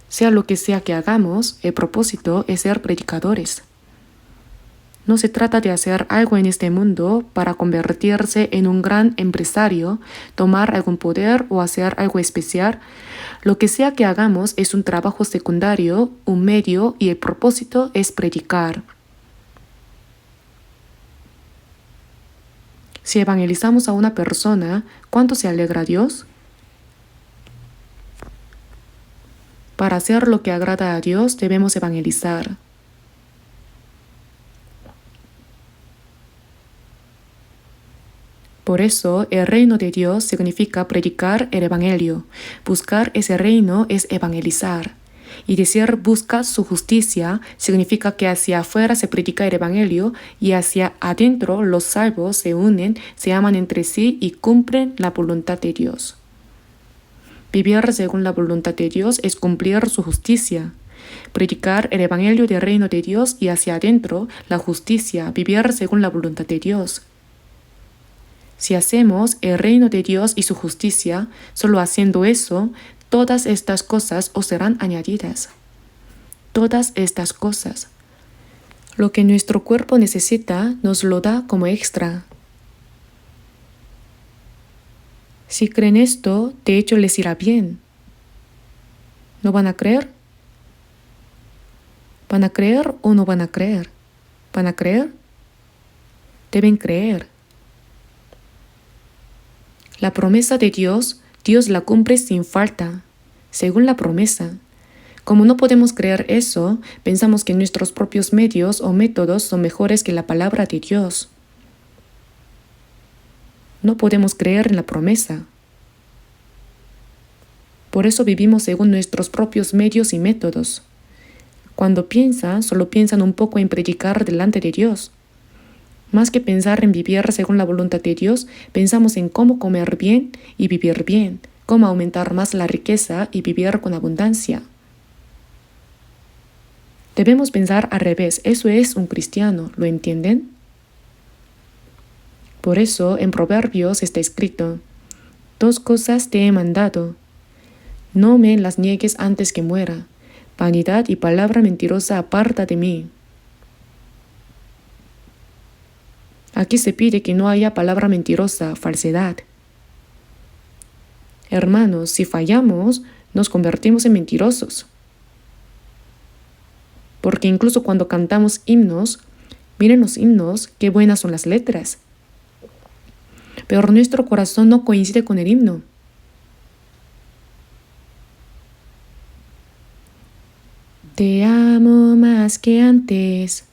Sea lo que sea que hagamos, el propósito es ser predicadores. No se trata de hacer algo en este mundo para convertirse en un gran empresario, tomar algún poder o hacer algo especial. Lo que sea que hagamos es un trabajo secundario, un medio, y el propósito es predicar. Si evangelizamos a una persona, ¿cuánto se alegra Dios? Para hacer lo que agrada a Dios debemos evangelizar. Por eso, el reino de Dios significa predicar el evangelio. Buscar ese reino es evangelizar. Y decir busca su justicia significa que hacia afuera se predica el evangelio y hacia adentro los salvos se unen, se aman entre sí y cumplen la voluntad de Dios. Vivir según la voluntad de Dios es cumplir su justicia. Predicar el evangelio del reino de Dios y hacia adentro la justicia, vivir según la voluntad de Dios. Si hacemos el reino de Dios y su justicia, solo haciendo eso, todas estas cosas os serán añadidas. Todas estas cosas. Lo que nuestro cuerpo necesita nos lo da como extra. Si creen esto, de hecho les irá bien. ¿No van a creer? ¿Van a creer o no van a creer? ¿Van a creer? Deben creer. La promesa de Dios, Dios la cumple sin falta, según la promesa. Como no podemos creer eso, pensamos que nuestros propios medios o métodos son mejores que la palabra de Dios. No podemos creer en la promesa. Por eso vivimos según nuestros propios medios y métodos. Cuando piensan, solo piensan un poco en predicar delante de Dios. Más que pensar en vivir según la voluntad de Dios, pensamos en cómo comer bien y vivir bien, cómo aumentar más la riqueza y vivir con abundancia. Debemos pensar al revés, eso es un cristiano, ¿lo entienden? Por eso en Proverbios está escrito, 2 cosas te he mandado, no me las niegues antes que muera, vanidad y palabra mentirosa aparta de mí. Aquí se pide que no haya palabra mentirosa, falsedad. Hermanos, si fallamos, nos convertimos en mentirosos. Porque incluso cuando cantamos himnos, miren los himnos, qué buenas son las letras. Pero nuestro corazón no coincide con el himno. Te amo más que antes.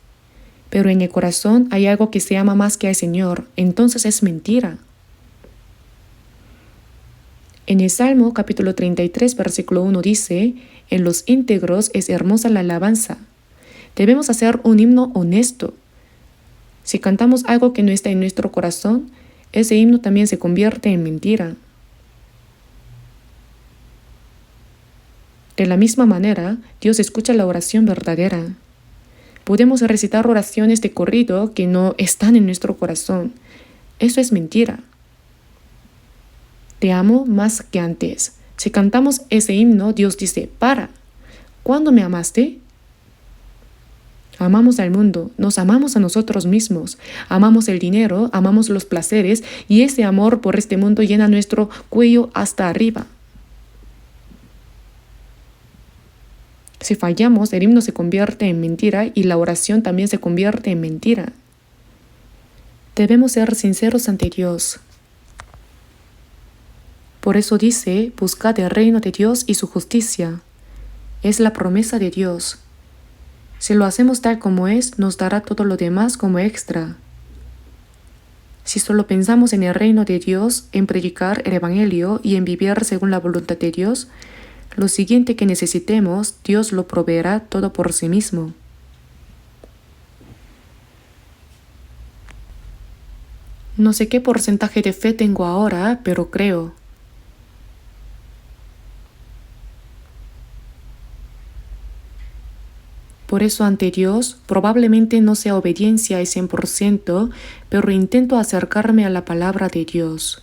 Pero en el corazón hay algo que se ama más que al Señor, entonces es mentira. En el Salmo capítulo 33, versículo 1 dice, en los íntegros es hermosa la alabanza. Debemos hacer un himno honesto. Si cantamos algo que no está en nuestro corazón, ese himno también se convierte en mentira. De la misma manera, Dios escucha la oración verdadera. Podemos recitar oraciones de corrido que no están en nuestro corazón. Eso es mentira. Te amo más que antes. Si cantamos ese himno, Dios dice, para. ¿Cuándo me amaste? Amamos al mundo, nos amamos a nosotros mismos, amamos el dinero, amamos los placeres y ese amor por este mundo llena nuestro cuello hasta arriba. Si fallamos, el himno se convierte en mentira y la oración también se convierte en mentira. Debemos ser sinceros ante Dios. Por eso dice, buscad el reino de Dios y su justicia. Es la promesa de Dios. Si lo hacemos tal como es, nos dará todo lo demás como extra. Si solo pensamos en el reino de Dios, en predicar el Evangelio y en vivir según la voluntad de Dios, lo siguiente que necesitemos, Dios lo proveerá todo por sí mismo. No sé qué porcentaje de fe tengo ahora, pero creo. Por eso ante Dios probablemente no sea obediencia al 100%, pero intento acercarme a la palabra de Dios.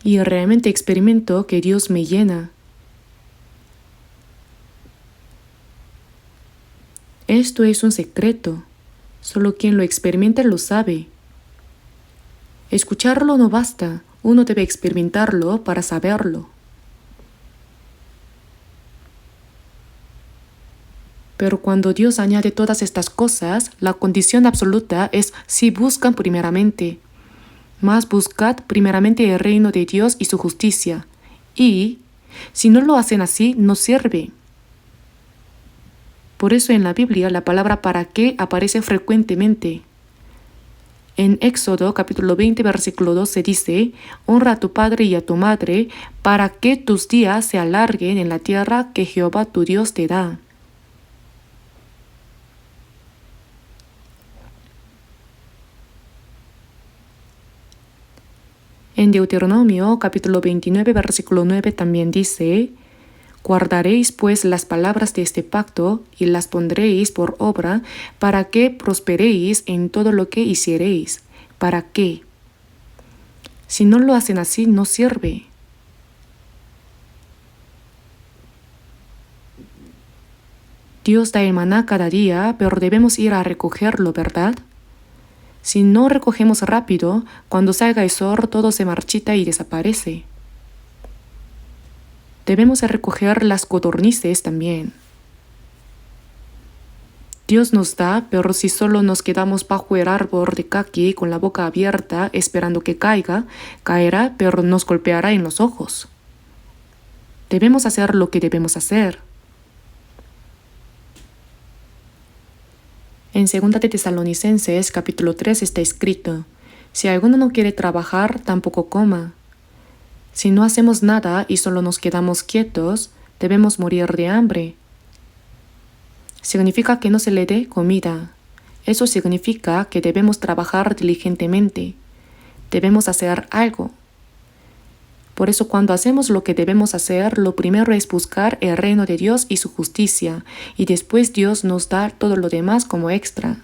Y realmente experimento que Dios me llena. Esto es un secreto. Solo quien lo experimenta lo sabe. Escucharlo no basta. Uno debe experimentarlo para saberlo. Pero cuando Dios añade todas estas cosas, la condición absoluta es si buscan primeramente. Mas buscad primeramente el reino de Dios y su justicia. Y, si no lo hacen así, no sirve. Por eso en la Biblia la palabra ¿para qué? Aparece frecuentemente. En Éxodo capítulo 20 versículo 12 dice, honra a tu padre y a tu madre para que tus días se alarguen en la tierra que Jehová tu Dios te da. En Deuteronomio capítulo 29 versículo 9 también dice, guardaréis pues las palabras de este pacto y las pondréis por obra para que prosperéis en todo lo que hiciereis. ¿Para qué? Si no lo hacen así, no sirve. Dios da el maná cada día, pero debemos ir a recogerlo, ¿verdad? Si no recogemos rápido, cuando salga el sol todo se marchita y desaparece. Debemos recoger las codornices también. Dios nos da, pero si solo nos quedamos bajo el árbol de caqui con la boca abierta esperando que caiga, caerá, pero nos golpeará en los ojos. Debemos hacer lo que debemos hacer. En 2 de Tesalonicenses capítulo 3 está escrito, si alguno no quiere trabajar, tampoco coma. Si no hacemos nada y solo nos quedamos quietos, debemos morir de hambre. Significa que no se le dé comida. Eso significa que debemos trabajar diligentemente. Debemos hacer algo. Por eso cuando hacemos lo que debemos hacer, lo primero es buscar el reino de Dios y su justicia, y después Dios nos da todo lo demás como extra.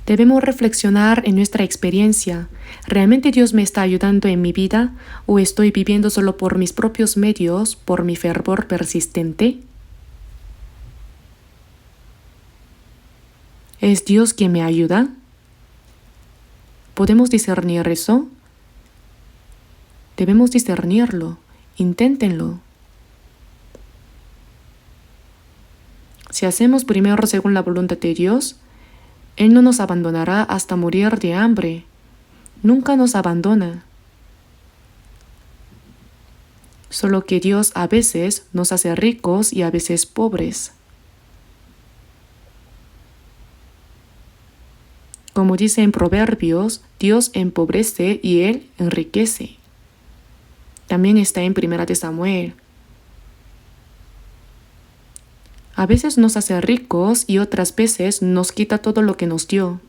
Debemos reflexionar en nuestra experiencia. ¿Realmente Dios me está ayudando en mi vida o estoy viviendo solo por mis propios medios, por mi fervor persistente? ¿Es Dios quien me ayuda? ¿Podemos discernir eso? Debemos discernirlo. Inténtenlo. Si hacemos primero según la voluntad de Dios, Él no nos abandonará hasta morir de hambre. Nunca nos abandona. Solo que Dios a veces nos hace ricos y a veces pobres. Como dice en Proverbios, Dios empobrece y Él enriquece. También está en 1 de Samuel. A veces nos hace ricos y otras veces nos quita todo lo que nos dio.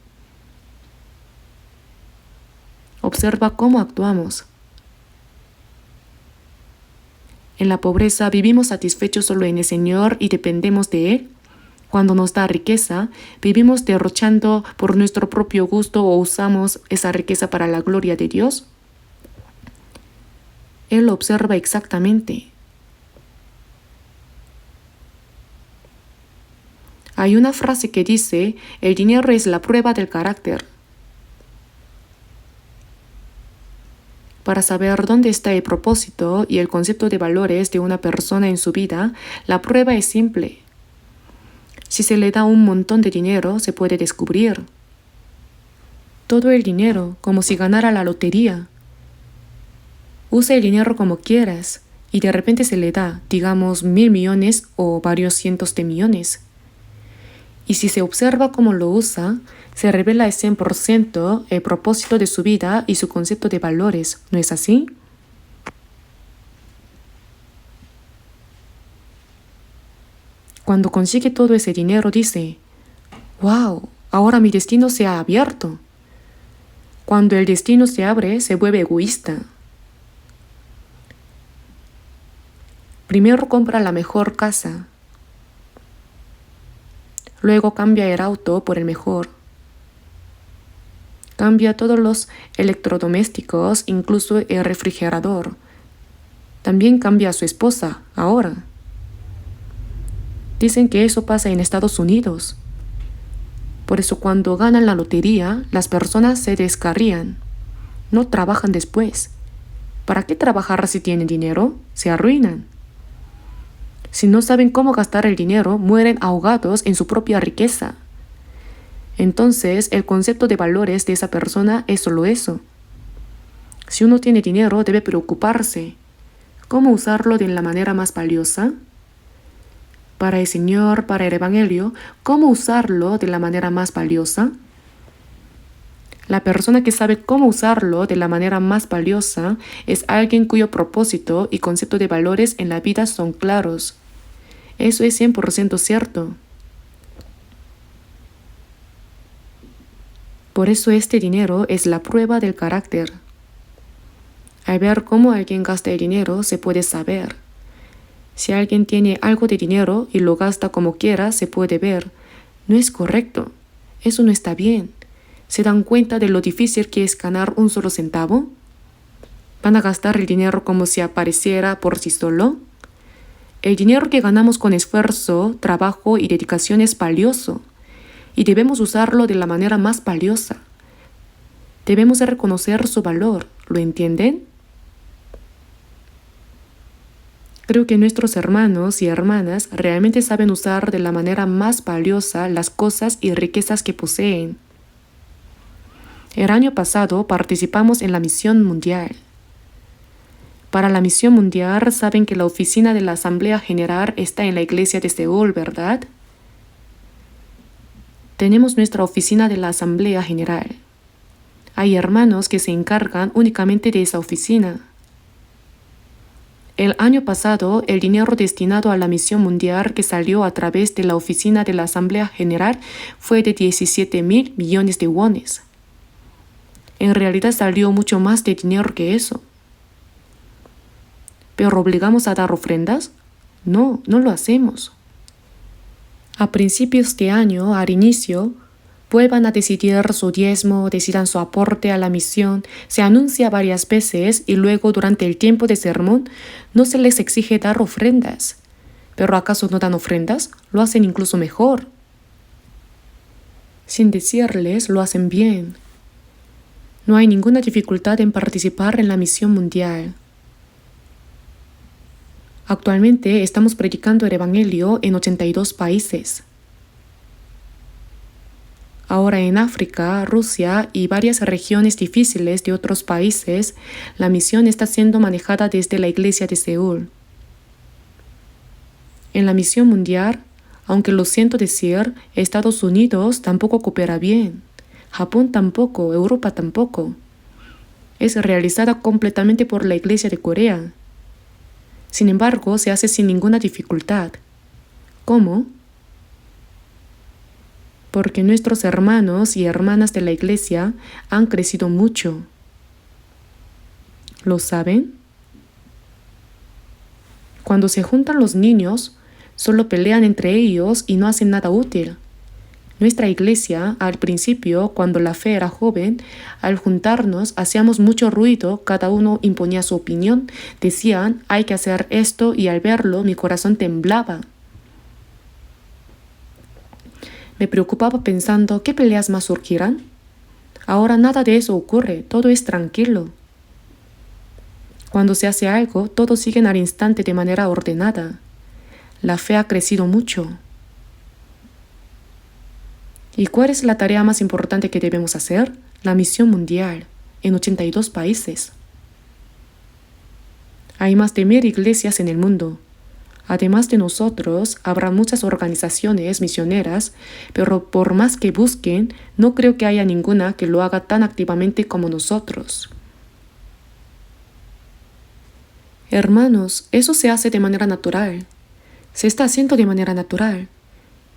Observa cómo actuamos. En la pobreza vivimos satisfechos solo en el Señor y dependemos de Él. Cuando nos da riqueza, ¿vivimos derrochando por nuestro propio gusto o usamos esa riqueza para la gloria de Dios? Él lo observa exactamente. Hay una frase que dice, el dinero es la prueba del carácter. Para saber dónde está el propósito y el concepto de valores de una persona en su vida, la prueba es simple. Si se le da un montón de dinero, se puede descubrir. Todo el dinero, como si ganara la lotería. Usa el dinero como quieras y de repente se le da, digamos, 1.000 millones o varios cientos de millones. Y si se observa cómo lo usa, se revela al 100% el propósito de su vida y su concepto de valores, ¿no es así? Cuando consigue todo ese dinero dice, ¡wow! Ahora mi destino se ha abierto. Cuando el destino se abre, se vuelve egoísta. Primero compra la mejor casa. Luego cambia el auto por el mejor. Cambia todos los electrodomésticos, incluso el refrigerador. También cambia a su esposa, ahora. Dicen que eso pasa en Estados Unidos. Por eso cuando ganan la lotería, las personas se descarrían. No trabajan después. ¿Para qué trabajar si tienen dinero? Se arruinan. Si no saben cómo gastar el dinero, mueren ahogados en su propia riqueza. Entonces, el concepto de valores de esa persona es solo eso. Si uno tiene dinero, debe preocuparse. ¿Cómo usarlo de la manera más valiosa? Para el Señor, para el Evangelio, ¿cómo usarlo de la manera más valiosa? La persona que sabe cómo usarlo de la manera más valiosa es alguien cuyo propósito y concepto de valores en la vida son claros. Eso es 100% cierto. Por eso este dinero es la prueba del carácter. Al ver cómo alguien gasta el dinero, se puede saber. Si alguien tiene algo de dinero y lo gasta como quiera, se puede ver. No es correcto. Eso no está bien. ¿Se dan cuenta de lo difícil que es ganar un solo centavo? ¿Van a gastar el dinero como si apareciera por sí solo? El dinero que ganamos con esfuerzo, trabajo y dedicación es valioso y debemos usarlo de la manera más valiosa. Debemos reconocer su valor, ¿lo entienden? Creo que nuestros hermanos y hermanas realmente saben usar de la manera más valiosa las cosas y riquezas que poseen. El año pasado participamos en la misión mundial. Para la misión mundial saben que la oficina de la Asamblea General está en la iglesia de Seúl, ¿verdad? Tenemos nuestra oficina de la Asamblea General. Hay hermanos que se encargan únicamente de esa oficina. El año pasado, el dinero destinado a la misión mundial que salió a través de la oficina de la Asamblea General fue de 17.000 millones de wones. En realidad salió mucho más de dinero que eso. ¿Pero obligamos a dar ofrendas? No, no lo hacemos. A principios de año, al inicio, vuelvan a decidir su diezmo, decidan su aporte a la misión, se anuncia varias veces y luego durante el tiempo de sermón no se les exige dar ofrendas. ¿Pero acaso no dan ofrendas? Lo hacen incluso mejor. Sin decirles, lo hacen bien. No hay ninguna dificultad en participar en la misión mundial. Actualmente estamos predicando el Evangelio en 82 países. Ahora en África, Rusia y varias regiones difíciles de otros países, la misión está siendo manejada desde la iglesia de Seúl. En la misión mundial, aunque lo siento decir, Estados Unidos tampoco coopera bien. Japón tampoco, Europa tampoco. Es realizada completamente por la iglesia de Corea. Sin embargo, se hace sin ninguna dificultad. ¿Cómo? Porque nuestros hermanos y hermanas de la iglesia han crecido mucho. ¿Lo saben? Cuando se juntan los niños, Solo pelean entre ellos y no hacen nada útil. Nuestra iglesia, al principio, cuando la fe era joven, al juntarnos hacíamos mucho ruido, cada uno imponía su opinión, decían, hay que hacer esto, y al verlo mi corazón temblaba. Me preocupaba pensando, ¿qué peleas más surgirán? Ahora nada de eso ocurre, todo es tranquilo. Cuando se hace algo, todos siguen al instante de manera ordenada. La fe ha crecido mucho. ¿Y cuál es la tarea más importante que debemos hacer? La misión mundial, en 82 países. Hay más de 1000 iglesias en el mundo. Además de nosotros, habrá muchas organizaciones misioneras, pero por más que busquen, no creo que haya ninguna que lo haga tan activamente como nosotros. Hermanos, eso se hace de manera natural. Se está haciendo de manera natural,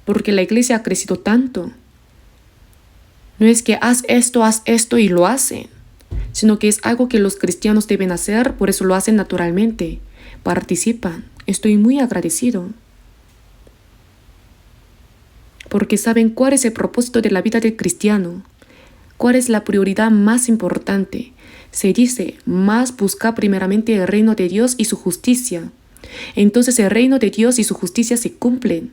porque la iglesia ha crecido tanto. No es que haz esto y lo hacen, sino que es algo que los cristianos deben hacer, por eso lo hacen naturalmente. Participan. Estoy muy agradecido. Porque saben cuál es el propósito de la vida del cristiano, cuál es la prioridad más importante. Se dice, más busca primeramente el reino de Dios y su justicia. Entonces el reino de Dios y su justicia se cumplen.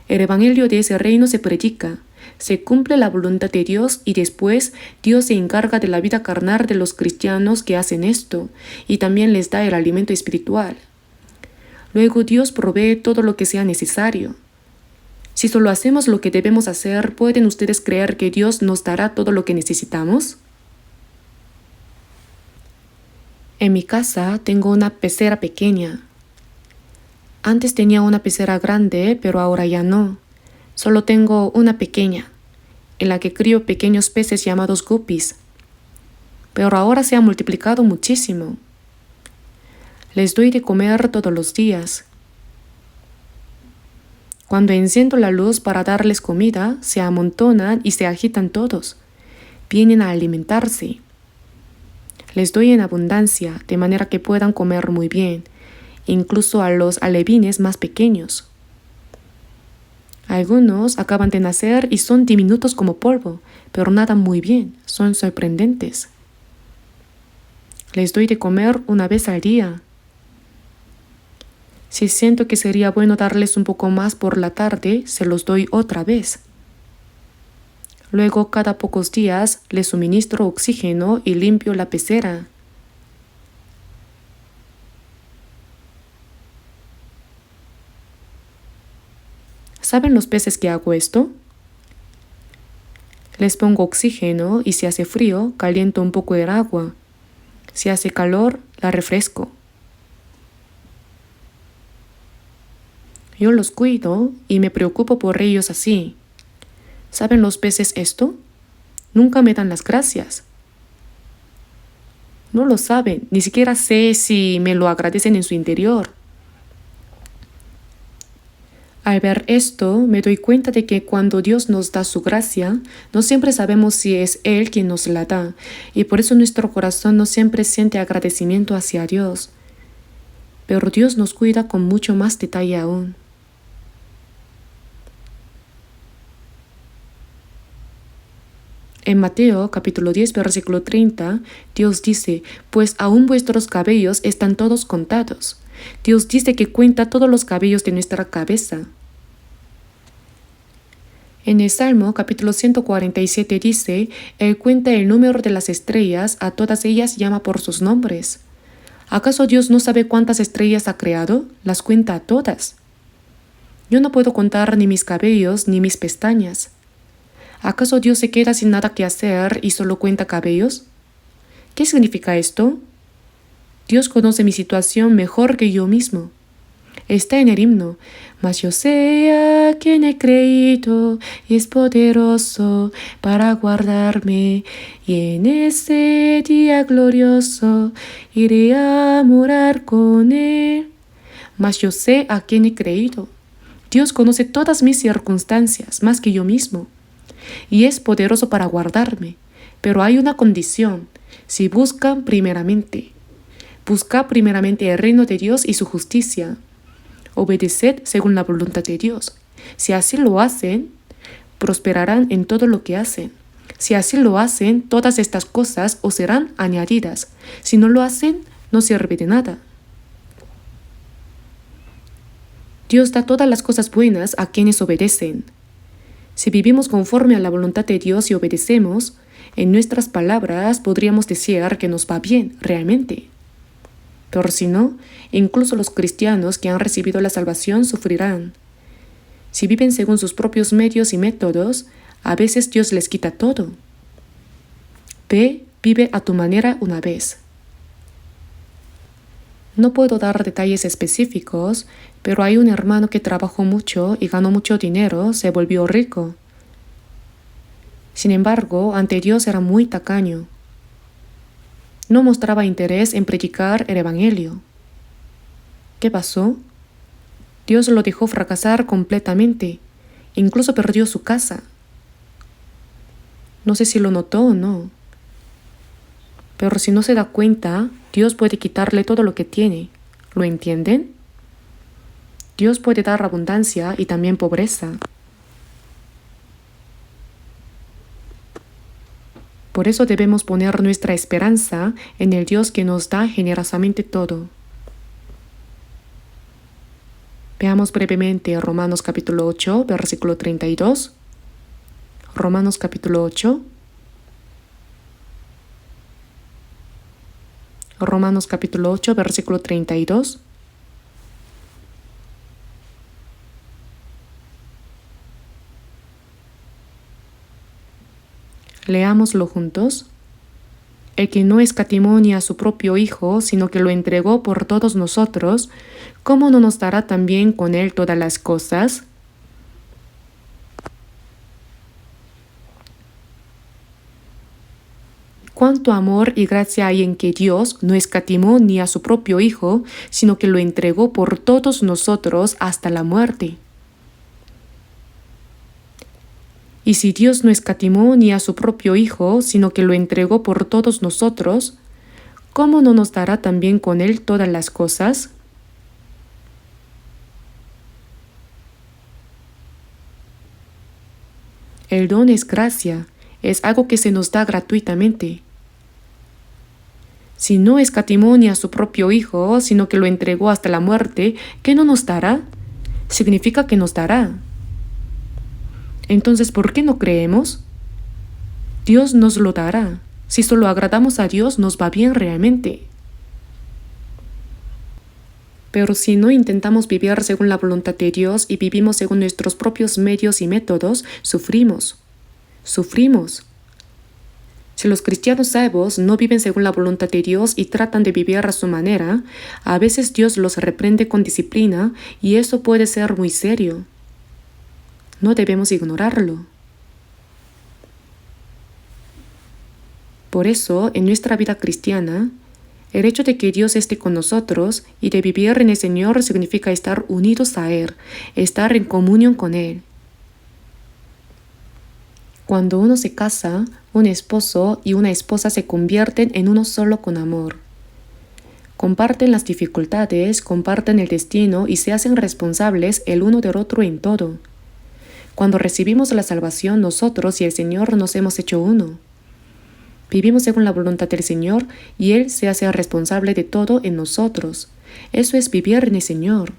El evangelio de ese reino se predica, se cumple la voluntad de Dios y después Dios se encarga de la vida carnal de los cristianos que hacen esto y también les da el alimento espiritual. Luego Dios provee todo lo que sea necesario. Si solo hacemos lo que debemos hacer, ¿pueden ustedes creer que Dios nos dará todo lo que necesitamos? En mi casa tengo una pecera pequeña. Antes tenía una pecera grande, pero ahora ya no. Solo tengo una pequeña, en la que crío pequeños peces llamados guppies. Pero ahora se ha multiplicado muchísimo. Les doy de comer todos los días. Cuando enciendo la luz para darles comida, se amontonan y se agitan todos. Vienen a alimentarse. Les doy en abundancia, de manera que puedan comer muy bien, incluso a los alevines más pequeños. Algunos acaban de nacer y son diminutos como polvo, pero nadan muy bien, son sorprendentes. Les doy de comer una vez al día. Si siento que sería bueno darles un poco más por la tarde, se los doy otra vez. Luego, cada pocos días, les suministro oxígeno y limpio la pecera. ¿Saben los peces que hago esto? Les pongo oxígeno y si hace frío, caliento un poco el agua. Si hace calor, la refresco. Yo los cuido y me preocupo por ellos así. ¿Saben los peces esto? Nunca me dan las gracias. No lo saben, ni siquiera sé si me lo agradecen en su interior. Al ver esto, me doy cuenta de que cuando Dios nos da su gracia, no siempre sabemos si es Él quien nos la da, y por eso nuestro corazón no siempre siente agradecimiento hacia Dios. Pero Dios nos cuida con mucho más detalle aún. En Mateo capítulo 10, versículo 30, Dios dice, pues aún vuestros cabellos están todos contados. Dios dice que cuenta todos los cabellos de nuestra cabeza. En el Salmo capítulo 147 dice, Él cuenta el número de las estrellas, a todas ellas llama por sus nombres. ¿Acaso Dios no sabe cuántas estrellas ha creado? Las cuenta a todas. Yo no puedo contar ni mis cabellos ni mis pestañas. ¿Acaso Dios se queda sin nada que hacer y solo cuenta cabellos? ¿Qué significa esto? Dios conoce mi situación mejor que yo mismo. Está en el himno, mas yo sé a quien he creído y es poderoso para guardarme, y en ese día glorioso iré a morar con él. Mas yo sé a quien he creído. Dios conoce todas mis circunstancias más que yo mismo, y es poderoso para guardarme. Pero hay una condición: si busca primeramente el reino de Dios y su justicia. obedeced según la voluntad de Dios. Si así lo hacen, prosperarán en todo lo que hacen. Si así lo hacen, todas estas cosas os serán añadidas. Si no lo hacen, no sirve de nada. Dios da todas las cosas buenas a quienes obedecen. Si vivimos conforme a la voluntad de Dios y obedecemos, en nuestras palabras podríamos decir que nos va bien, realmente. Pero si no, incluso los cristianos que han recibido la salvación sufrirán. Si viven según sus propios medios y métodos, a veces Dios les quita todo. Vive a tu manera una vez. No puedo dar detalles específicos, pero hay un hermano que trabajó mucho y ganó mucho dinero, se volvió rico. Sin embargo, ante Dios era muy tacaño. No mostraba interés en predicar el Evangelio. ¿Qué pasó? Dios lo dejó fracasar completamente. Incluso perdió su casa. No sé si lo notó o no. Pero si no se da cuenta, Dios puede quitarle todo lo que tiene. ¿Lo entienden? Dios puede dar abundancia y también pobreza. Por eso debemos poner nuestra esperanza en el Dios que nos da generosamente todo. Veamos brevemente Romanos capítulo 8, versículo 32. Romanos capítulo 8. Romanos capítulo 8, versículo 32. Leámoslo juntos. El que no escatimó ni a su propio Hijo, sino que lo entregó por todos nosotros, ¿cómo no nos dará también con él todas las cosas? Cuánto amor y gracia hay en que Dios no escatimó ni a su propio Hijo, sino que lo entregó por todos nosotros hasta la muerte. Y si Dios no escatimó ni a su propio Hijo, sino que lo entregó por todos nosotros, ¿cómo no nos dará también con él todas las cosas? El don es gracia, es algo que se nos da gratuitamente. Si no escatimó ni a su propio Hijo, sino que lo entregó hasta la muerte, ¿qué no nos dará? Significa que nos dará. Entonces, ¿por qué no creemos? Dios nos lo dará. Si solo agradamos a Dios, nos va bien realmente. Pero si no intentamos vivir según la voluntad de Dios y vivimos según nuestros propios medios y métodos, sufrimos. Sufrimos. Si los cristianos salvos no viven según la voluntad de Dios y tratan de vivir a su manera, a veces Dios los reprende con disciplina y eso puede ser muy serio. No debemos ignorarlo. Por eso, en nuestra vida cristiana, el hecho de que Dios esté con nosotros y de vivir en el Señor significa estar unidos a Él, estar en comunión con Él. Cuando uno se casa, un esposo y una esposa se convierten en uno solo con amor. Comparten las dificultades, comparten el destino y se hacen responsables el uno del otro en todo. Cuando recibimos la salvación, nosotros y el Señor nos hemos hecho uno. Vivimos según la voluntad del Señor y Él se hace responsable de todo en nosotros. Eso es vivir en el Señor.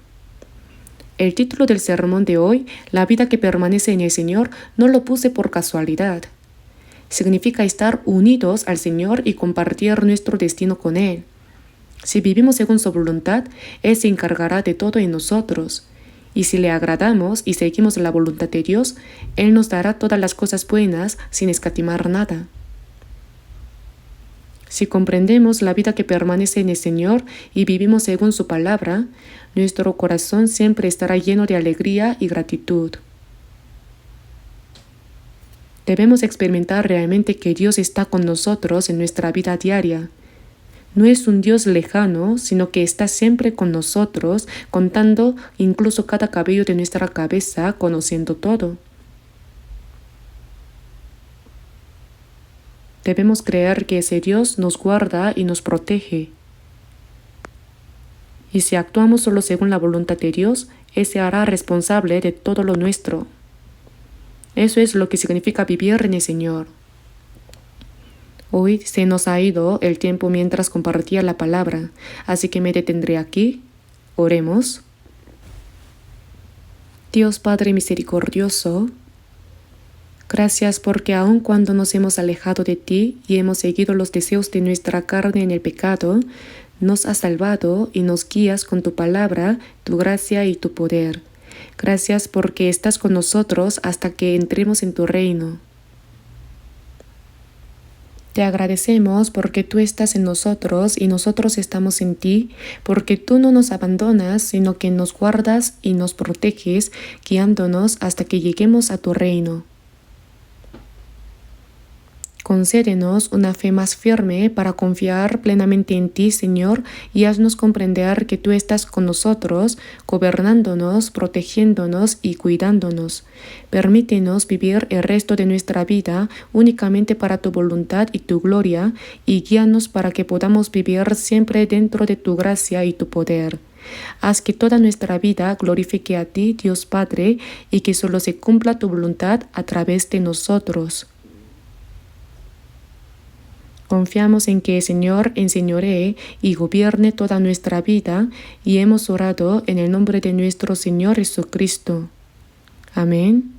El título del sermón de hoy, La vida que permanece en el Señor, no lo puse por casualidad. Significa estar unidos al Señor y compartir nuestro destino con Él. Si vivimos según su voluntad, Él se encargará de todo en nosotros. Y si le agradamos y seguimos la voluntad de Dios, Él nos dará todas las cosas buenas sin escatimar nada. Si comprendemos la vida que permanece en el Señor y vivimos según su palabra, nuestro corazón siempre estará lleno de alegría y gratitud. Debemos experimentar realmente que Dios está con nosotros en nuestra vida diaria. No es un Dios lejano, sino que está siempre con nosotros, contando incluso cada cabello de nuestra cabeza, conociendo todo. Debemos creer que ese Dios nos guarda y nos protege. Y si actuamos solo según la voluntad de Dios, Él se hará responsable de todo lo nuestro. Eso es lo que significa vivir en el Señor. Hoy se nos ha ido el tiempo mientras compartía la palabra, así que me detendré aquí. Oremos. Dios Padre misericordioso, gracias porque aun cuando nos hemos alejado de ti y hemos seguido los deseos de nuestra carne en el pecado, nos has salvado y nos guías con tu palabra, tu gracia y tu poder. Gracias porque estás con nosotros hasta que entremos en tu reino. Te agradecemos porque tú estás en nosotros y nosotros estamos en ti, porque tú no nos abandonas, sino que nos guardas y nos proteges, guiándonos hasta que lleguemos a tu reino. Concédenos una fe más firme para confiar plenamente en ti, Señor, y haznos comprender que tú estás con nosotros, gobernándonos, protegiéndonos y cuidándonos. Permítenos vivir el resto de nuestra vida únicamente para tu voluntad y tu gloria, y guíanos para que podamos vivir siempre dentro de tu gracia y tu poder. Haz que toda nuestra vida glorifique a ti, Dios Padre, y que solo se cumpla tu voluntad a través de nosotros. Confiamos en que el Señor enseñoree y gobierne toda nuestra vida y hemos orado en el nombre de nuestro Señor Jesucristo. Amén.